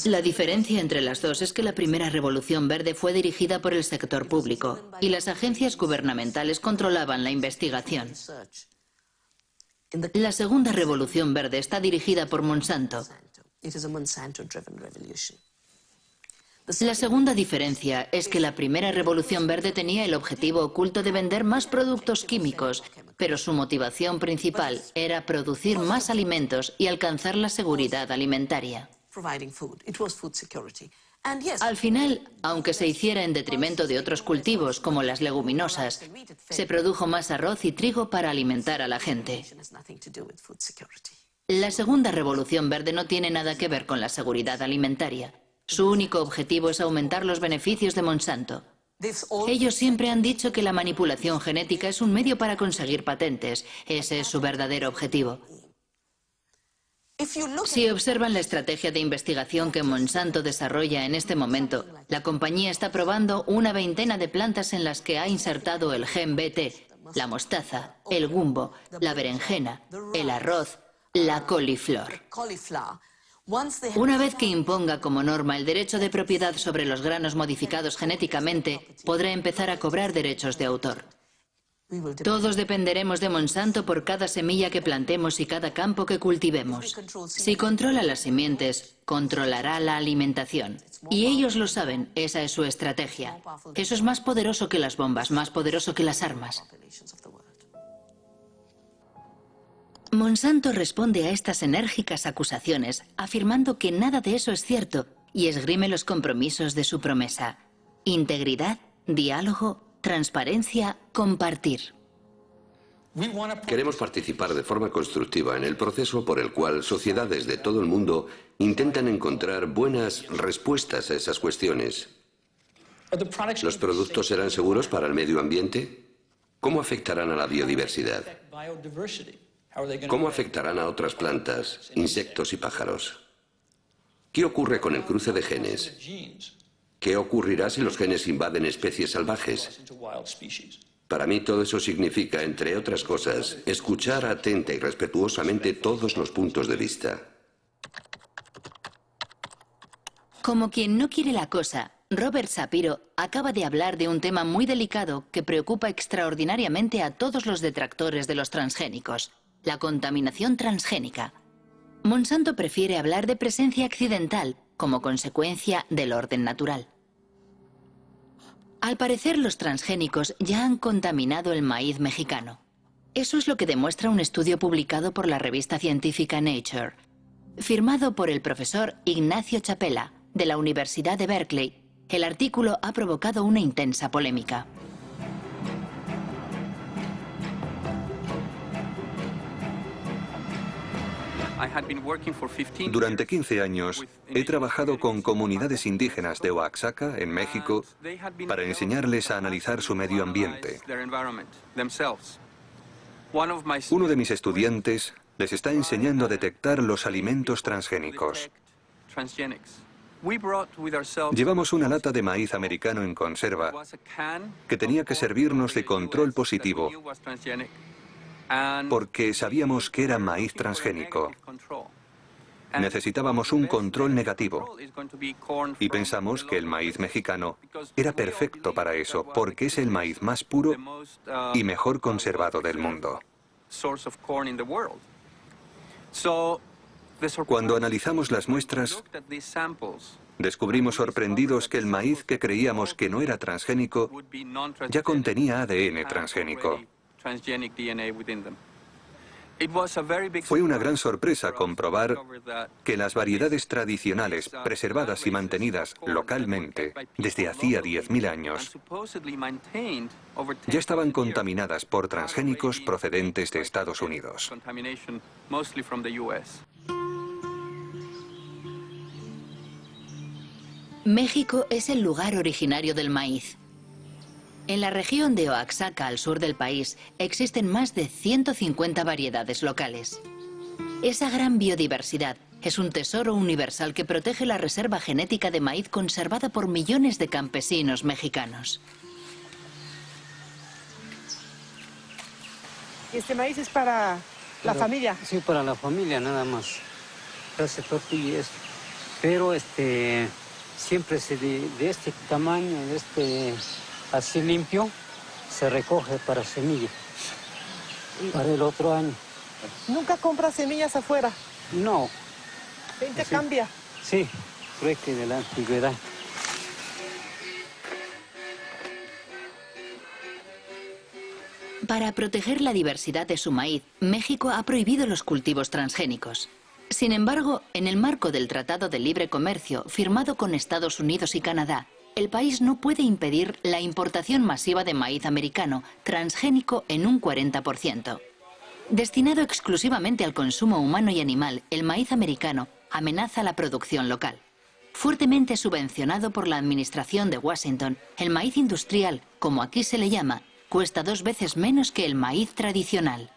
La diferencia entre las dos es que la primera Revolución Verde fue dirigida por el sector público y las agencias gubernamentales controlaban la investigación. La Segunda Revolución Verde está dirigida por Monsanto. La segunda diferencia es que la primera Revolución Verde tenía el objetivo oculto de vender más productos químicos, pero su motivación principal era producir más alimentos y alcanzar la seguridad alimentaria. Al final, aunque se hiciera en detrimento de otros cultivos como las leguminosas, se produjo más arroz y trigo para alimentar a la gente. La Segunda Revolución Verde no tiene nada que ver con la seguridad alimentaria. Su único objetivo es aumentar los beneficios de Monsanto. Ellos siempre han dicho que la manipulación genética es un medio para conseguir patentes. Ese es su verdadero objetivo. Si observan la estrategia de investigación que Monsanto desarrolla en este momento, la compañía está probando una veintena de plantas en las que ha insertado el gen BT, la mostaza, el gumbo, la berenjena, el arroz, la coliflor. Una vez que imponga como norma el derecho de propiedad sobre los granos modificados genéticamente, podrá empezar a cobrar derechos de autor. Todos dependeremos de Monsanto por cada semilla que plantemos y cada campo que cultivemos. Si controla las simientes, controlará la alimentación. Y ellos lo saben, esa es su estrategia. Eso es más poderoso que las bombas, más poderoso que las armas. Monsanto responde a estas enérgicas acusaciones afirmando que nada de eso es cierto y esgrime los compromisos de su promesa: integridad, diálogo, transparencia, compartir. Queremos participar de forma constructiva en el proceso por el cual sociedades de todo el mundo intentan encontrar buenas respuestas a esas cuestiones. ¿Los productos serán seguros para el medio ambiente? ¿Cómo afectarán a la biodiversidad? ¿Cómo afectarán a otras plantas, insectos y pájaros? ¿Qué ocurre con el cruce de genes? ¿Qué ocurrirá si los genes invaden especies salvajes? Para mí todo eso significa, entre otras cosas, escuchar atenta y respetuosamente todos los puntos de vista. Como quien no quiere la cosa, Robert Shapiro acaba de hablar de un tema muy delicado que preocupa extraordinariamente a todos los detractores de los transgénicos: la contaminación transgénica. Monsanto prefiere hablar de presencia accidental como consecuencia del orden natural. Al parecer, los transgénicos ya han contaminado el maíz mexicano. Eso es lo que demuestra un estudio publicado por la revista científica Nature, firmado por el profesor Ignacio Chapela, de la Universidad de Berkeley. El artículo ha provocado una intensa polémica. Durante 15 años he trabajado con comunidades indígenas de Oaxaca, en México, para enseñarles a analizar su medio ambiente. Uno de mis estudiantes les está enseñando a detectar los alimentos transgénicos. Llevamos una lata de maíz americano en conserva que tenía que servirnos de control positivo porque sabíamos que era maíz transgénico. Necesitábamos un control negativo y pensamos que el maíz mexicano era perfecto para eso, porque es el maíz más puro y mejor conservado del mundo. Cuando analizamos las muestras, descubrimos sorprendidos que el maíz que creíamos que no era transgénico ya contenía ADN transgénico. Fue una gran sorpresa comprobar que las variedades tradicionales, preservadas y mantenidas localmente desde hacía 10.000 años, ya estaban contaminadas por transgénicos procedentes de Estados Unidos. México es el lugar originario del maíz. En la región de Oaxaca, al sur del país, existen más de 150 variedades locales. Esa gran biodiversidad es un tesoro universal que protege la reserva genética de maíz conservada por millones de campesinos mexicanos. ¿Este maíz es para la familia? Sí, para la familia nada más. Hace tortillas. Pero siempre de este tamaño, así limpio, se recoge para semilla, para el otro año. ¿Nunca compras semillas afuera? No. ¿Se intercambia? Sí, creo que de la antigüedad. Para proteger la diversidad de su maíz, México ha prohibido los cultivos transgénicos. Sin embargo, en el marco del Tratado de Libre Comercio firmado con Estados Unidos y Canadá, el país no puede impedir la importación masiva de maíz americano, transgénico en un 40%. Destinado exclusivamente al consumo humano y animal, el maíz americano amenaza la producción local. Fuertemente subvencionado por la administración de Washington, el maíz industrial, como aquí se le llama, cuesta 2 veces menos que el maíz tradicional.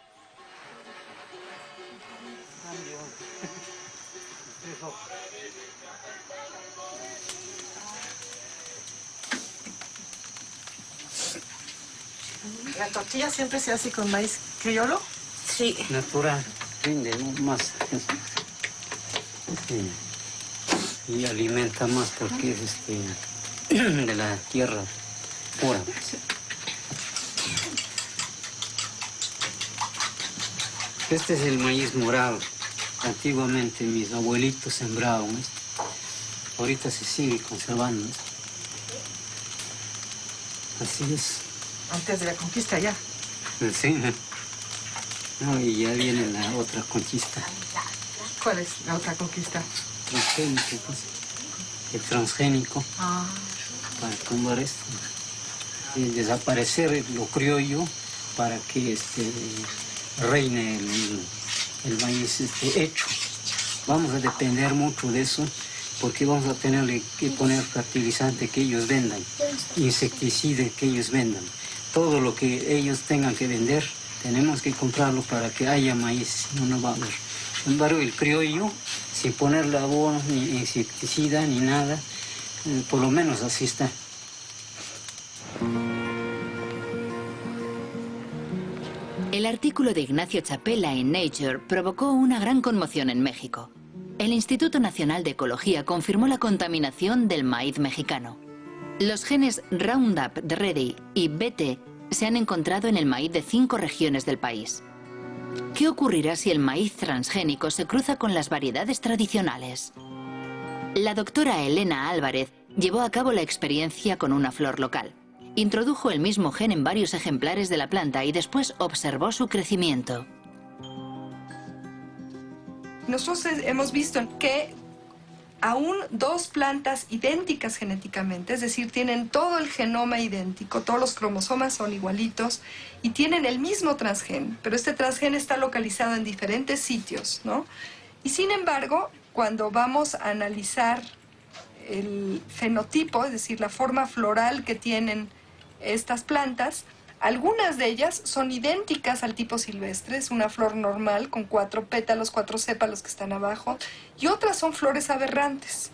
¿La tortilla siempre se hace con maíz criollo? Sí. Natural, rinde más. Y alimenta más porque es de la tierra pura. Este es el maíz morado. Antiguamente mis abuelitos sembraban esto. Ahorita se sigue conservando esto. Así es. Antes de la conquista ya. Sí. No, y ya viene la otra conquista. ¿Cuál es la otra conquista? Transgénico, pues. El transgénico. Para tumbar esto. Y desaparecer lo criollo para que reine el maíz hecho. Vamos a depender mucho de eso porque vamos a tener que poner fertilizante que ellos vendan, insecticida que ellos vendan. Todo lo que ellos tengan que vender, tenemos que comprarlo para que haya maíz, no va a haber. Sin embargo, el criollo, sin ponerle abono, ni insecticida, ni nada, Por lo menos así está. El artículo de Ignacio Chapela en Nature provocó una gran conmoción en México. El Instituto Nacional de Ecología confirmó la contaminación del maíz mexicano. Los genes Roundup Ready y BT se han encontrado en el maíz de 5 regiones del país. ¿Qué ocurrirá si el maíz transgénico se cruza con las variedades tradicionales? La doctora Elena Álvarez llevó a cabo la experiencia con una flor local. Introdujo el mismo gen en varios ejemplares de la planta y después observó su crecimiento. Nosotros hemos visto que aún 2 plantas idénticas genéticamente, es decir, tienen todo el genoma idéntico, todos los cromosomas son igualitos y tienen el mismo transgen, pero este transgen está localizado en diferentes sitios, ¿no? Y sin embargo, cuando vamos a analizar el fenotipo, es decir, la forma floral que tienen estas plantas, algunas de ellas son idénticas al tipo silvestre, es una flor normal con 4 pétalos, 4 sépalos que están abajo, y otras son flores aberrantes.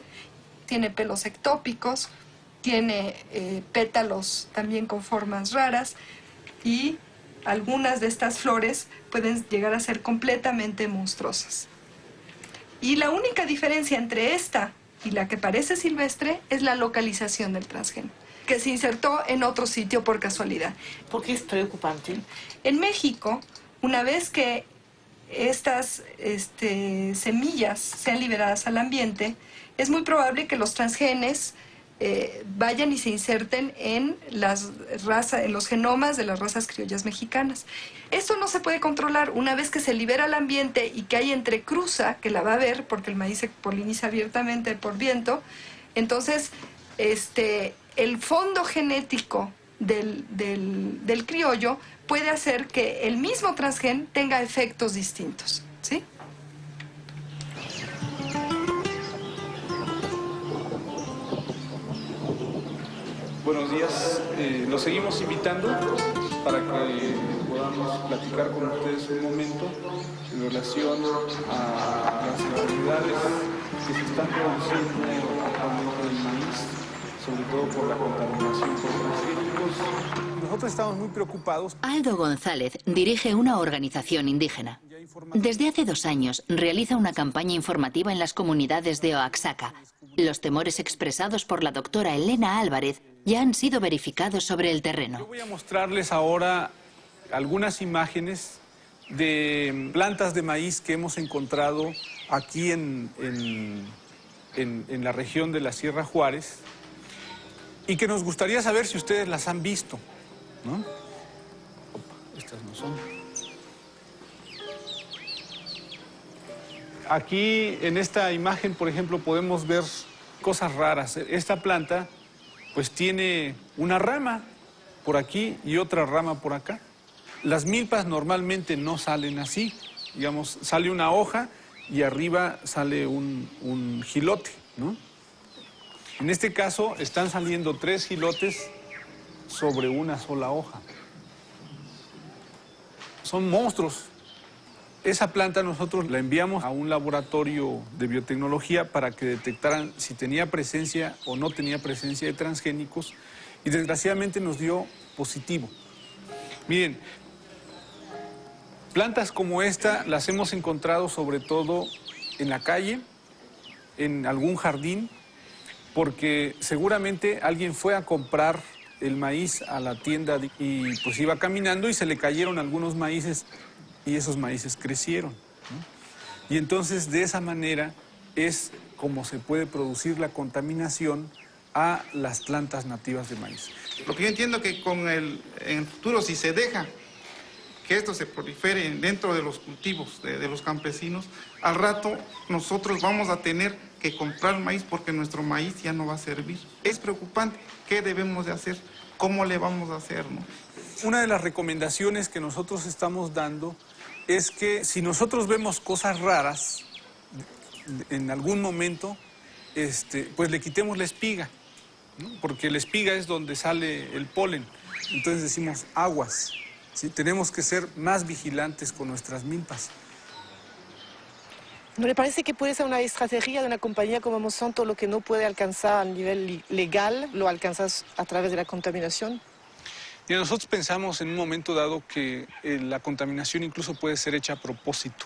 Tiene pelos ectópicos, tiene pétalos también con formas raras, y algunas de estas flores pueden llegar a ser completamente monstruosas. Y la única diferencia entre esta y la que parece silvestre es la localización del transgén, que se insertó en otro sitio por casualidad. ¿Por qué es preocupante? En México, una vez que estas semillas sean liberadas al ambiente, es muy probable que los transgenes vayan y se inserten en los genomas de las razas criollas mexicanas. Esto no se puede controlar. Una vez que se libera al ambiente y que hay entrecruza, que la va a haber porque el maíz se poliniza abiertamente por viento, entonces el fondo genético del criollo puede hacer que el mismo transgen tenga efectos distintos, ¿sí? Buenos días, los seguimos invitando para que podamos platicar con ustedes un momento en relación a las actividades que se están produciendo actualmente en el maíz, sobre todo por la contaminación por transgénicos. Nosotros estamos muy preocupados. Aldo González dirige una organización indígena. Desde hace 2 años realiza una campaña informativa en las comunidades de Oaxaca. Los temores expresados por la doctora Elena Álvarez ya han sido verificados sobre el terreno. Yo voy a mostrarles ahora algunas imágenes de plantas de maíz que hemos encontrado aquí en la región de la Sierra Juárez y que nos gustaría saber si ustedes las han visto, ¿no? Estas no son. Aquí en esta imagen, por ejemplo, podemos ver cosas raras. Esta planta pues tiene una rama por aquí y otra rama por acá. Las milpas normalmente no salen así. Digamos, sale una hoja y arriba sale un jilote, ¿no? En este caso están saliendo 3 jilotes sobre una sola hoja. Son monstruos. Esa planta nosotros la enviamos a un laboratorio de biotecnología para que detectaran si tenía presencia o no tenía presencia de transgénicos y desgraciadamente nos dio positivo. Miren, plantas como esta las hemos encontrado sobre todo en la calle, en algún jardín, porque seguramente alguien fue a comprar el maíz a la tienda y pues iba caminando y se le cayeron algunos maíces y esos maíces crecieron, ¿no? Y entonces de esa manera es como se puede producir la contaminación a las plantas nativas de maíz. Lo que yo entiendo que en el futuro, si se deja que esto se prolifere dentro de los cultivos de los campesinos, al rato nosotros vamos a tener que comprar maíz porque nuestro maíz ya no va a servir. Es preocupante. ¿Qué debemos de hacer? ¿Cómo le vamos a hacer, no? Una de las recomendaciones que nosotros estamos dando es que si nosotros vemos cosas raras en algún momento, pues le quitemos la espiga, ¿no? Porque la espiga es donde sale el polen. Entonces decimos aguas, ¿sí? Tenemos que ser más vigilantes con nuestras milpas. ¿No le parece que puede ser una estrategia de una compañía como Monsanto lo que no puede alcanzar a nivel legal, lo alcanzas a través de la contaminación? Y nosotros pensamos en un momento dado que la contaminación incluso puede ser hecha a propósito.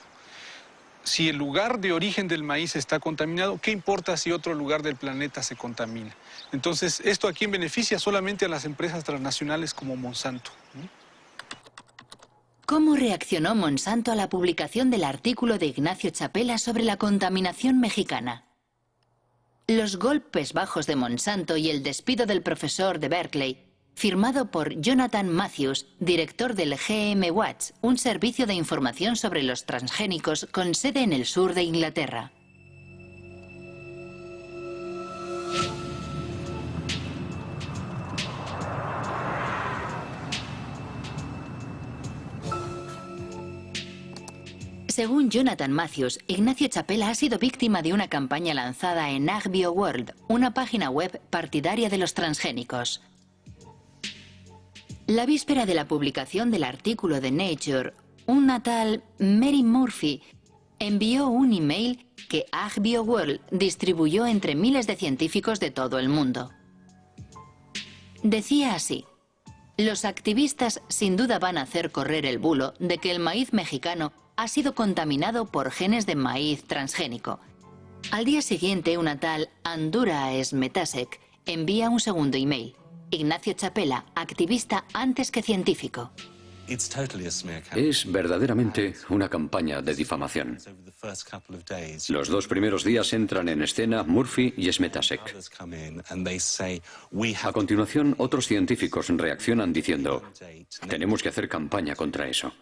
Si el lugar de origen del maíz está contaminado, ¿qué importa si otro lugar del planeta se contamina? Entonces, ¿esto a quién beneficia? Solamente a las empresas transnacionales como Monsanto. ¿Cómo reaccionó Monsanto a la publicación del artículo de Ignacio Chapela sobre la contaminación mexicana? Los golpes bajos de Monsanto y el despido del profesor de Berkeley, firmado por Jonathan Matthews, director del GM Watch, un servicio de información sobre los transgénicos con sede en el sur de Inglaterra. Según Jonathan Matthews, Ignacio Chapela ha sido víctima de una campaña lanzada en AgBioWorld, una página web partidaria de los transgénicos. La víspera de la publicación del artículo de Nature, una tal Mary Murphy envió un email que AgBioWorld distribuyó entre miles de científicos de todo el mundo. Decía así: los activistas sin duda van a hacer correr el bulo de que el maíz mexicano ha sido contaminado por genes de maíz transgénico. Al día siguiente, una tal Andura Smetasek envía un segundo email. Ignacio Chapela, activista antes que científico. Es verdaderamente una campaña de difamación. Los 2 primeros días entran en escena Murphy y Smetasek. A continuación, otros científicos reaccionan diciendo: tenemos que hacer campaña contra eso.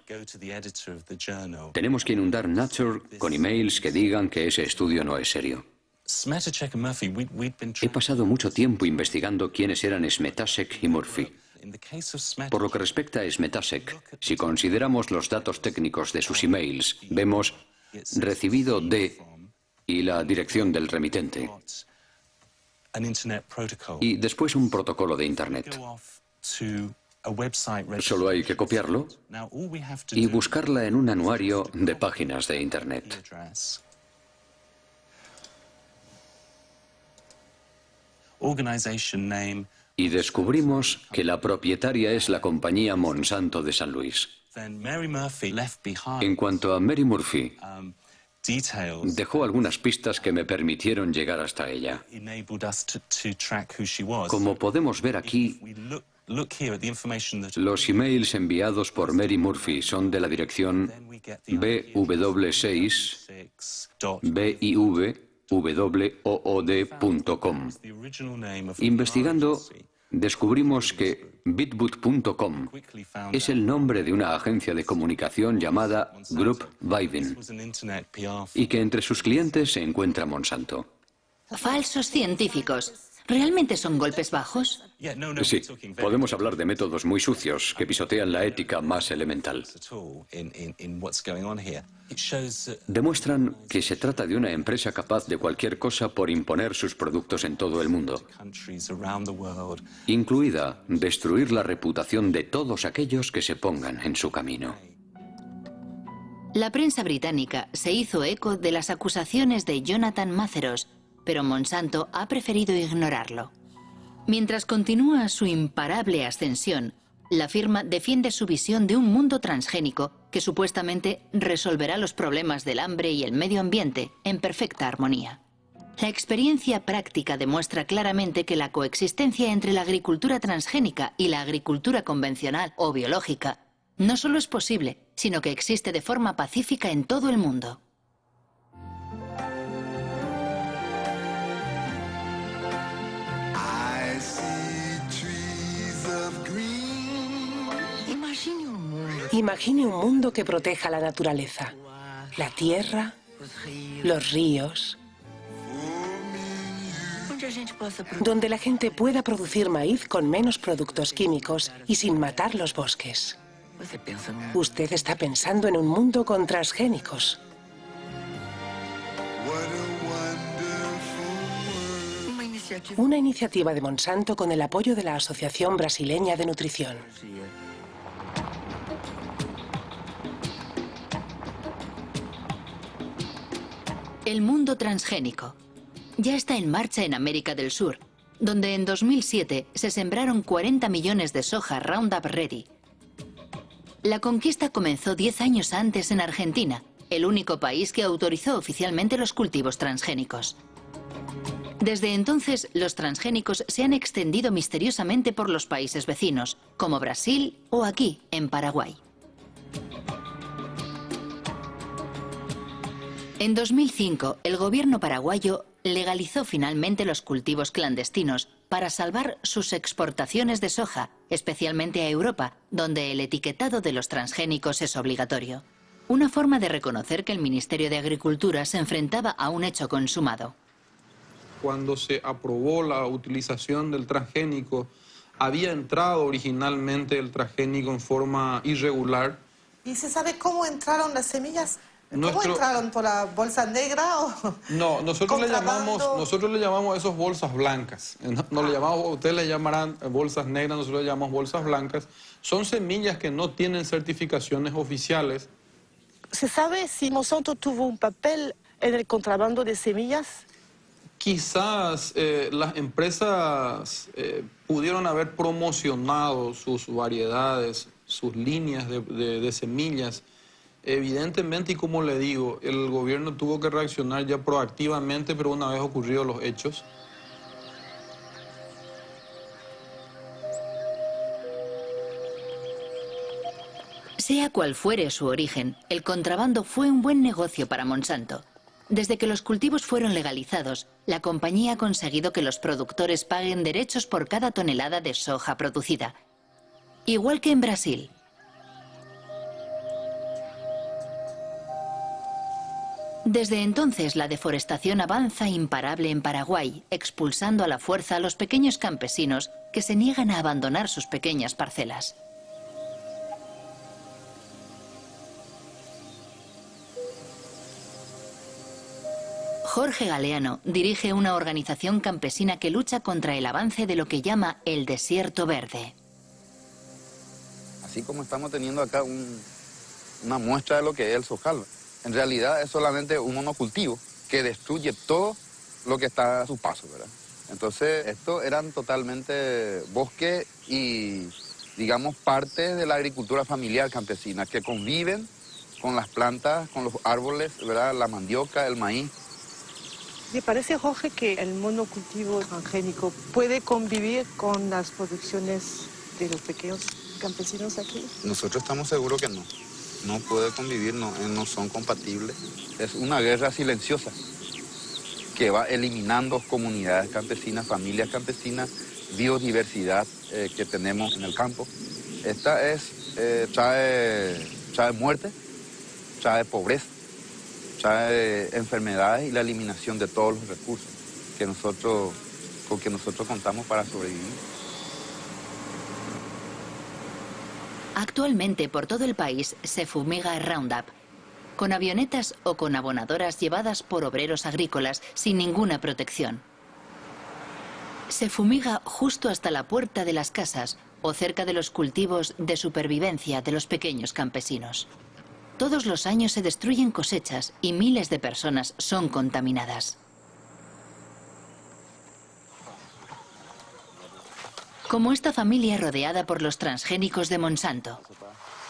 Tenemos que inundar Nature con emails que digan que ese estudio no es serio. He pasado mucho tiempo investigando quiénes eran Smetasek y Murphy. Por lo que respecta a Smetasek, si consideramos los datos técnicos de sus emails, vemos recibido de y la dirección del remitente, y después un protocolo de Internet. Solo hay que copiarlo y buscarla en un anuario de páginas de Internet. Y descubrimos que la propietaria es la compañía Monsanto de San Luis. En cuanto a Mary Murphy, dejó algunas pistas que me permitieron llegar hasta ella. Como podemos ver aquí, los emails enviados por Mary Murphy son de la dirección bw6biv.wood.com. Investigando, descubrimos que bitboot.com es el nombre de una agencia de comunicación llamada Group Vivin y que entre sus clientes se encuentra Monsanto. Falsos científicos. ¿Realmente son golpes bajos? Sí, podemos hablar de métodos muy sucios que pisotean la ética más elemental. Demuestran que se trata de una empresa capaz de cualquier cosa por imponer sus productos en todo el mundo, incluida destruir la reputación de todos aquellos que se pongan en su camino. La prensa británica se hizo eco de las acusaciones de Jonathan Matthews, pero Monsanto ha preferido ignorarlo. Mientras continúa su imparable ascensión, la firma defiende su visión de un mundo transgénico que supuestamente resolverá los problemas del hambre y el medio ambiente en perfecta armonía. La experiencia práctica demuestra claramente que la coexistencia entre la agricultura transgénica y la agricultura convencional o biológica no solo es posible, sino que existe de forma pacífica en todo el mundo. Imagine un mundo que proteja la naturaleza, la tierra, los ríos, donde la gente pueda producir maíz con menos productos químicos y sin matar los bosques. Usted está pensando en un mundo con transgénicos. Una iniciativa de Monsanto con el apoyo de la Asociación Brasileña de Nutrición. El mundo transgénico ya está en marcha en América del Sur, donde en 2007 se sembraron 40 millones de soja Roundup Ready. La conquista comenzó 10 años antes en Argentina, el único país que autorizó oficialmente los cultivos transgénicos. Desde entonces, los transgénicos se han extendido misteriosamente por los países vecinos, como Brasil o aquí, en Paraguay. En 2005, el gobierno paraguayo legalizó finalmente los cultivos clandestinos para salvar sus exportaciones de soja, especialmente a Europa, donde el etiquetado de los transgénicos es obligatorio. Una forma de reconocer que el Ministerio de Agricultura se enfrentaba a un hecho consumado. Cuando se aprobó la utilización del transgénico, había entrado originalmente el transgénico en forma irregular. ¿Y se sabe cómo entraron las semillas? ¿Cómo entraron? ¿Por la bolsa negra o...? No, nosotros le llamamos a esos bolsas blancas. No le llamamos, ustedes le llamarán bolsas negras, nosotros le llamamos bolsas blancas. Son semillas que no tienen certificaciones oficiales. ¿Se sabe si Monsanto tuvo un papel en el contrabando de semillas? Quizás las empresas pudieron haber promocionado sus variedades, sus líneas de semillas. Evidentemente, y como le digo, el gobierno tuvo que reaccionar ya proactivamente, pero una vez ocurridos los hechos. Sea cual fuere su origen, el contrabando fue un buen negocio para Monsanto. Desde que los cultivos fueron legalizados, la compañía ha conseguido que los productores paguen derechos por cada tonelada de soja producida. Igual que en Brasil. Desde entonces, la deforestación avanza imparable en Paraguay, expulsando a la fuerza a los pequeños campesinos que se niegan a abandonar sus pequeñas parcelas. Jorge Galeano dirige una organización campesina que lucha contra el avance de lo que llama el desierto verde. Así como estamos teniendo acá una muestra de lo que es el sojal, en realidad es solamente un monocultivo que destruye todo lo que está a su paso, ¿verdad? Entonces, estos eran totalmente bosque y, digamos, parte de la agricultura familiar campesina, que conviven con las plantas, con los árboles, ¿verdad? La mandioca, el maíz. ¿Le parece, Jorge, que el monocultivo transgénico puede convivir con las producciones de los pequeños campesinos aquí? Nosotros estamos seguros que no. No puede convivir, no son compatibles. Es una guerra silenciosa que va eliminando comunidades campesinas, familias campesinas, biodiversidad que tenemos en el campo. Esta trae muerte, trae pobreza, trae enfermedades y la eliminación de todos los recursos con que nosotros contamos para sobrevivir. Actualmente por todo el país se fumiga Roundup, con avionetas o con abonadoras llevadas por obreros agrícolas sin ninguna protección. Se fumiga justo hasta la puerta de las casas o cerca de los cultivos de supervivencia de los pequeños campesinos. Todos los años se destruyen cosechas y miles de personas son contaminadas. Como esta familia rodeada por los transgénicos de Monsanto.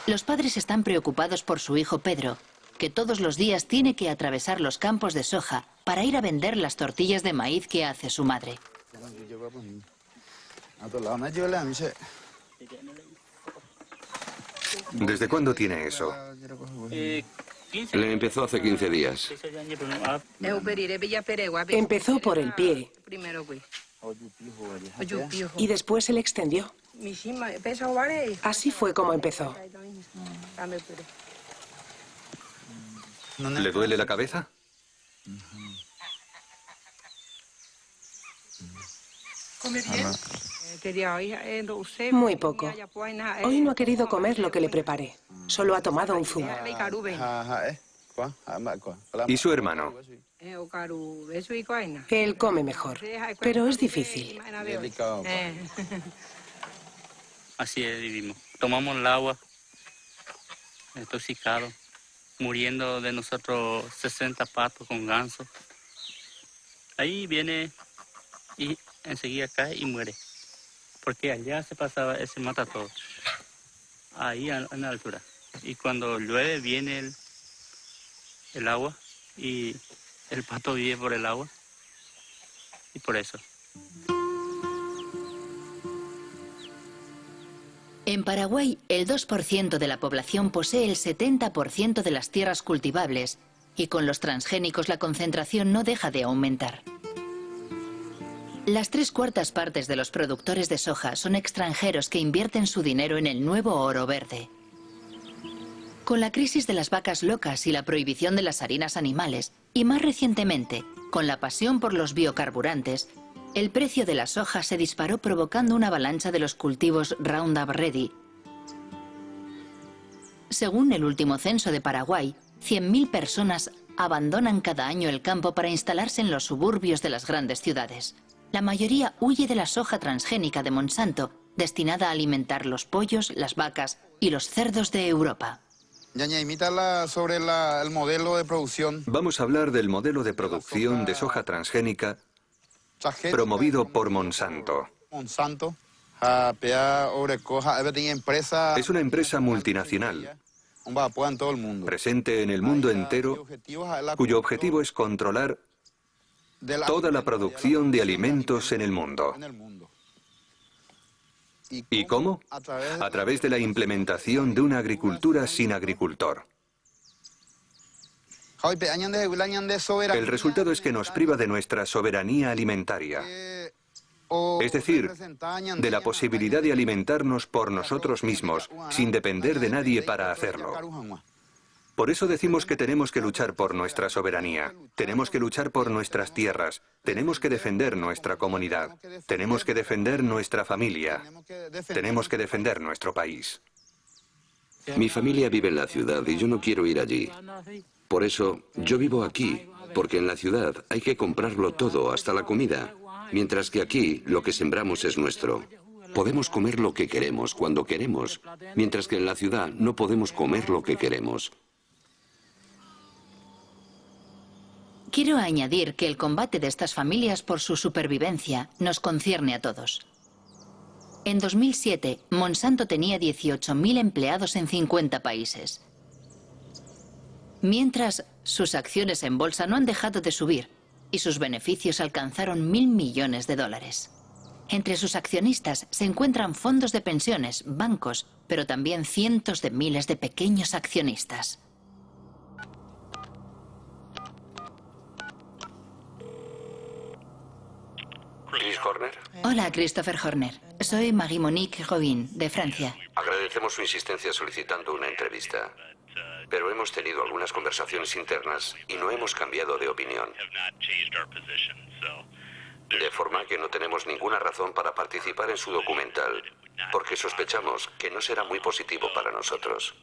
Los padres están preocupados por su hijo Pedro, que todos los días tiene que atravesar los campos de soja para ir a vender las tortillas de maíz que hace su madre. ¿Desde cuándo tiene eso? Le empezó hace 15 días. Empezó por el pie y después se le extendió. Así fue como empezó. ¿Le duele la cabeza? ¿Come bien? Muy poco. Hoy no ha querido comer lo que le preparé. Solo ha tomado un zumo. ¿Y su hermano? Él come mejor, pero es difícil. Así es, vivimos. Tomamos el agua, intoxicado. muriendo de nosotros 60 patos con ganso. Ahí viene y enseguida cae y muere. Porque allá se pasaba, se mata todo. Ahí en la altura. Y cuando llueve viene el agua y el pato vive por el agua. Y por eso. En Paraguay, el 2% de la población posee el 70% de las tierras cultivables y con los transgénicos la concentración no deja de aumentar. Las 3/4 partes de los productores de soja son extranjeros que invierten su dinero en el nuevo oro verde. Con la crisis de las vacas locas y la prohibición de las harinas animales, y más recientemente, con la pasión por los biocarburantes, el precio de la soja se disparó provocando una avalancha de los cultivos Roundup Ready. Según el último censo de Paraguay, 100.000 personas abandonan cada año el campo para instalarse en los suburbios de las grandes ciudades. La mayoría huye de la soja transgénica de Monsanto, destinada a alimentar los pollos, las vacas y los cerdos de Europa. Ñaña, imítala sobre el modelo de producción. Vamos a hablar del modelo de producción de soja transgénica promovido por Monsanto. Monsanto es una empresa multinacional presente en el mundo entero, cuyo objetivo es controlar toda la producción de alimentos en el mundo. ¿Y cómo? A través de la implementación de una agricultura sin agricultor. El resultado es que nos priva de nuestra soberanía alimentaria, es decir, de la posibilidad de alimentarnos por nosotros mismos, sin depender de nadie para hacerlo. Por eso decimos que tenemos que luchar por nuestra soberanía, tenemos que luchar por nuestras tierras, tenemos que defender nuestra comunidad, tenemos que defender nuestra familia, tenemos que defender nuestro país. Mi familia vive en la ciudad y yo no quiero ir allí. Por eso, yo vivo aquí, porque en la ciudad hay que comprarlo todo, hasta la comida, mientras que aquí lo que sembramos es nuestro. Podemos comer lo que queremos, cuando queremos, mientras que en la ciudad no podemos comer lo que queremos. Quiero añadir que el combate de estas familias por su supervivencia nos concierne a todos. En 2007, Monsanto tenía 18.000 empleados en 50 países. Mientras, sus acciones en bolsa no han dejado de subir y sus beneficios alcanzaron 1.000 millones de dólares. Entre sus accionistas se encuentran fondos de pensiones, bancos, pero también cientos de miles de pequeños accionistas. ¿Chris Horner? Hola, Christopher Horner. Soy Marie-Monique Robin, de Francia. Agradecemos su insistencia solicitando una entrevista. Pero hemos tenido algunas conversaciones internas y no hemos cambiado de opinión. De forma que no tenemos ninguna razón para participar en su documental, porque sospechamos que no será muy positivo para nosotros.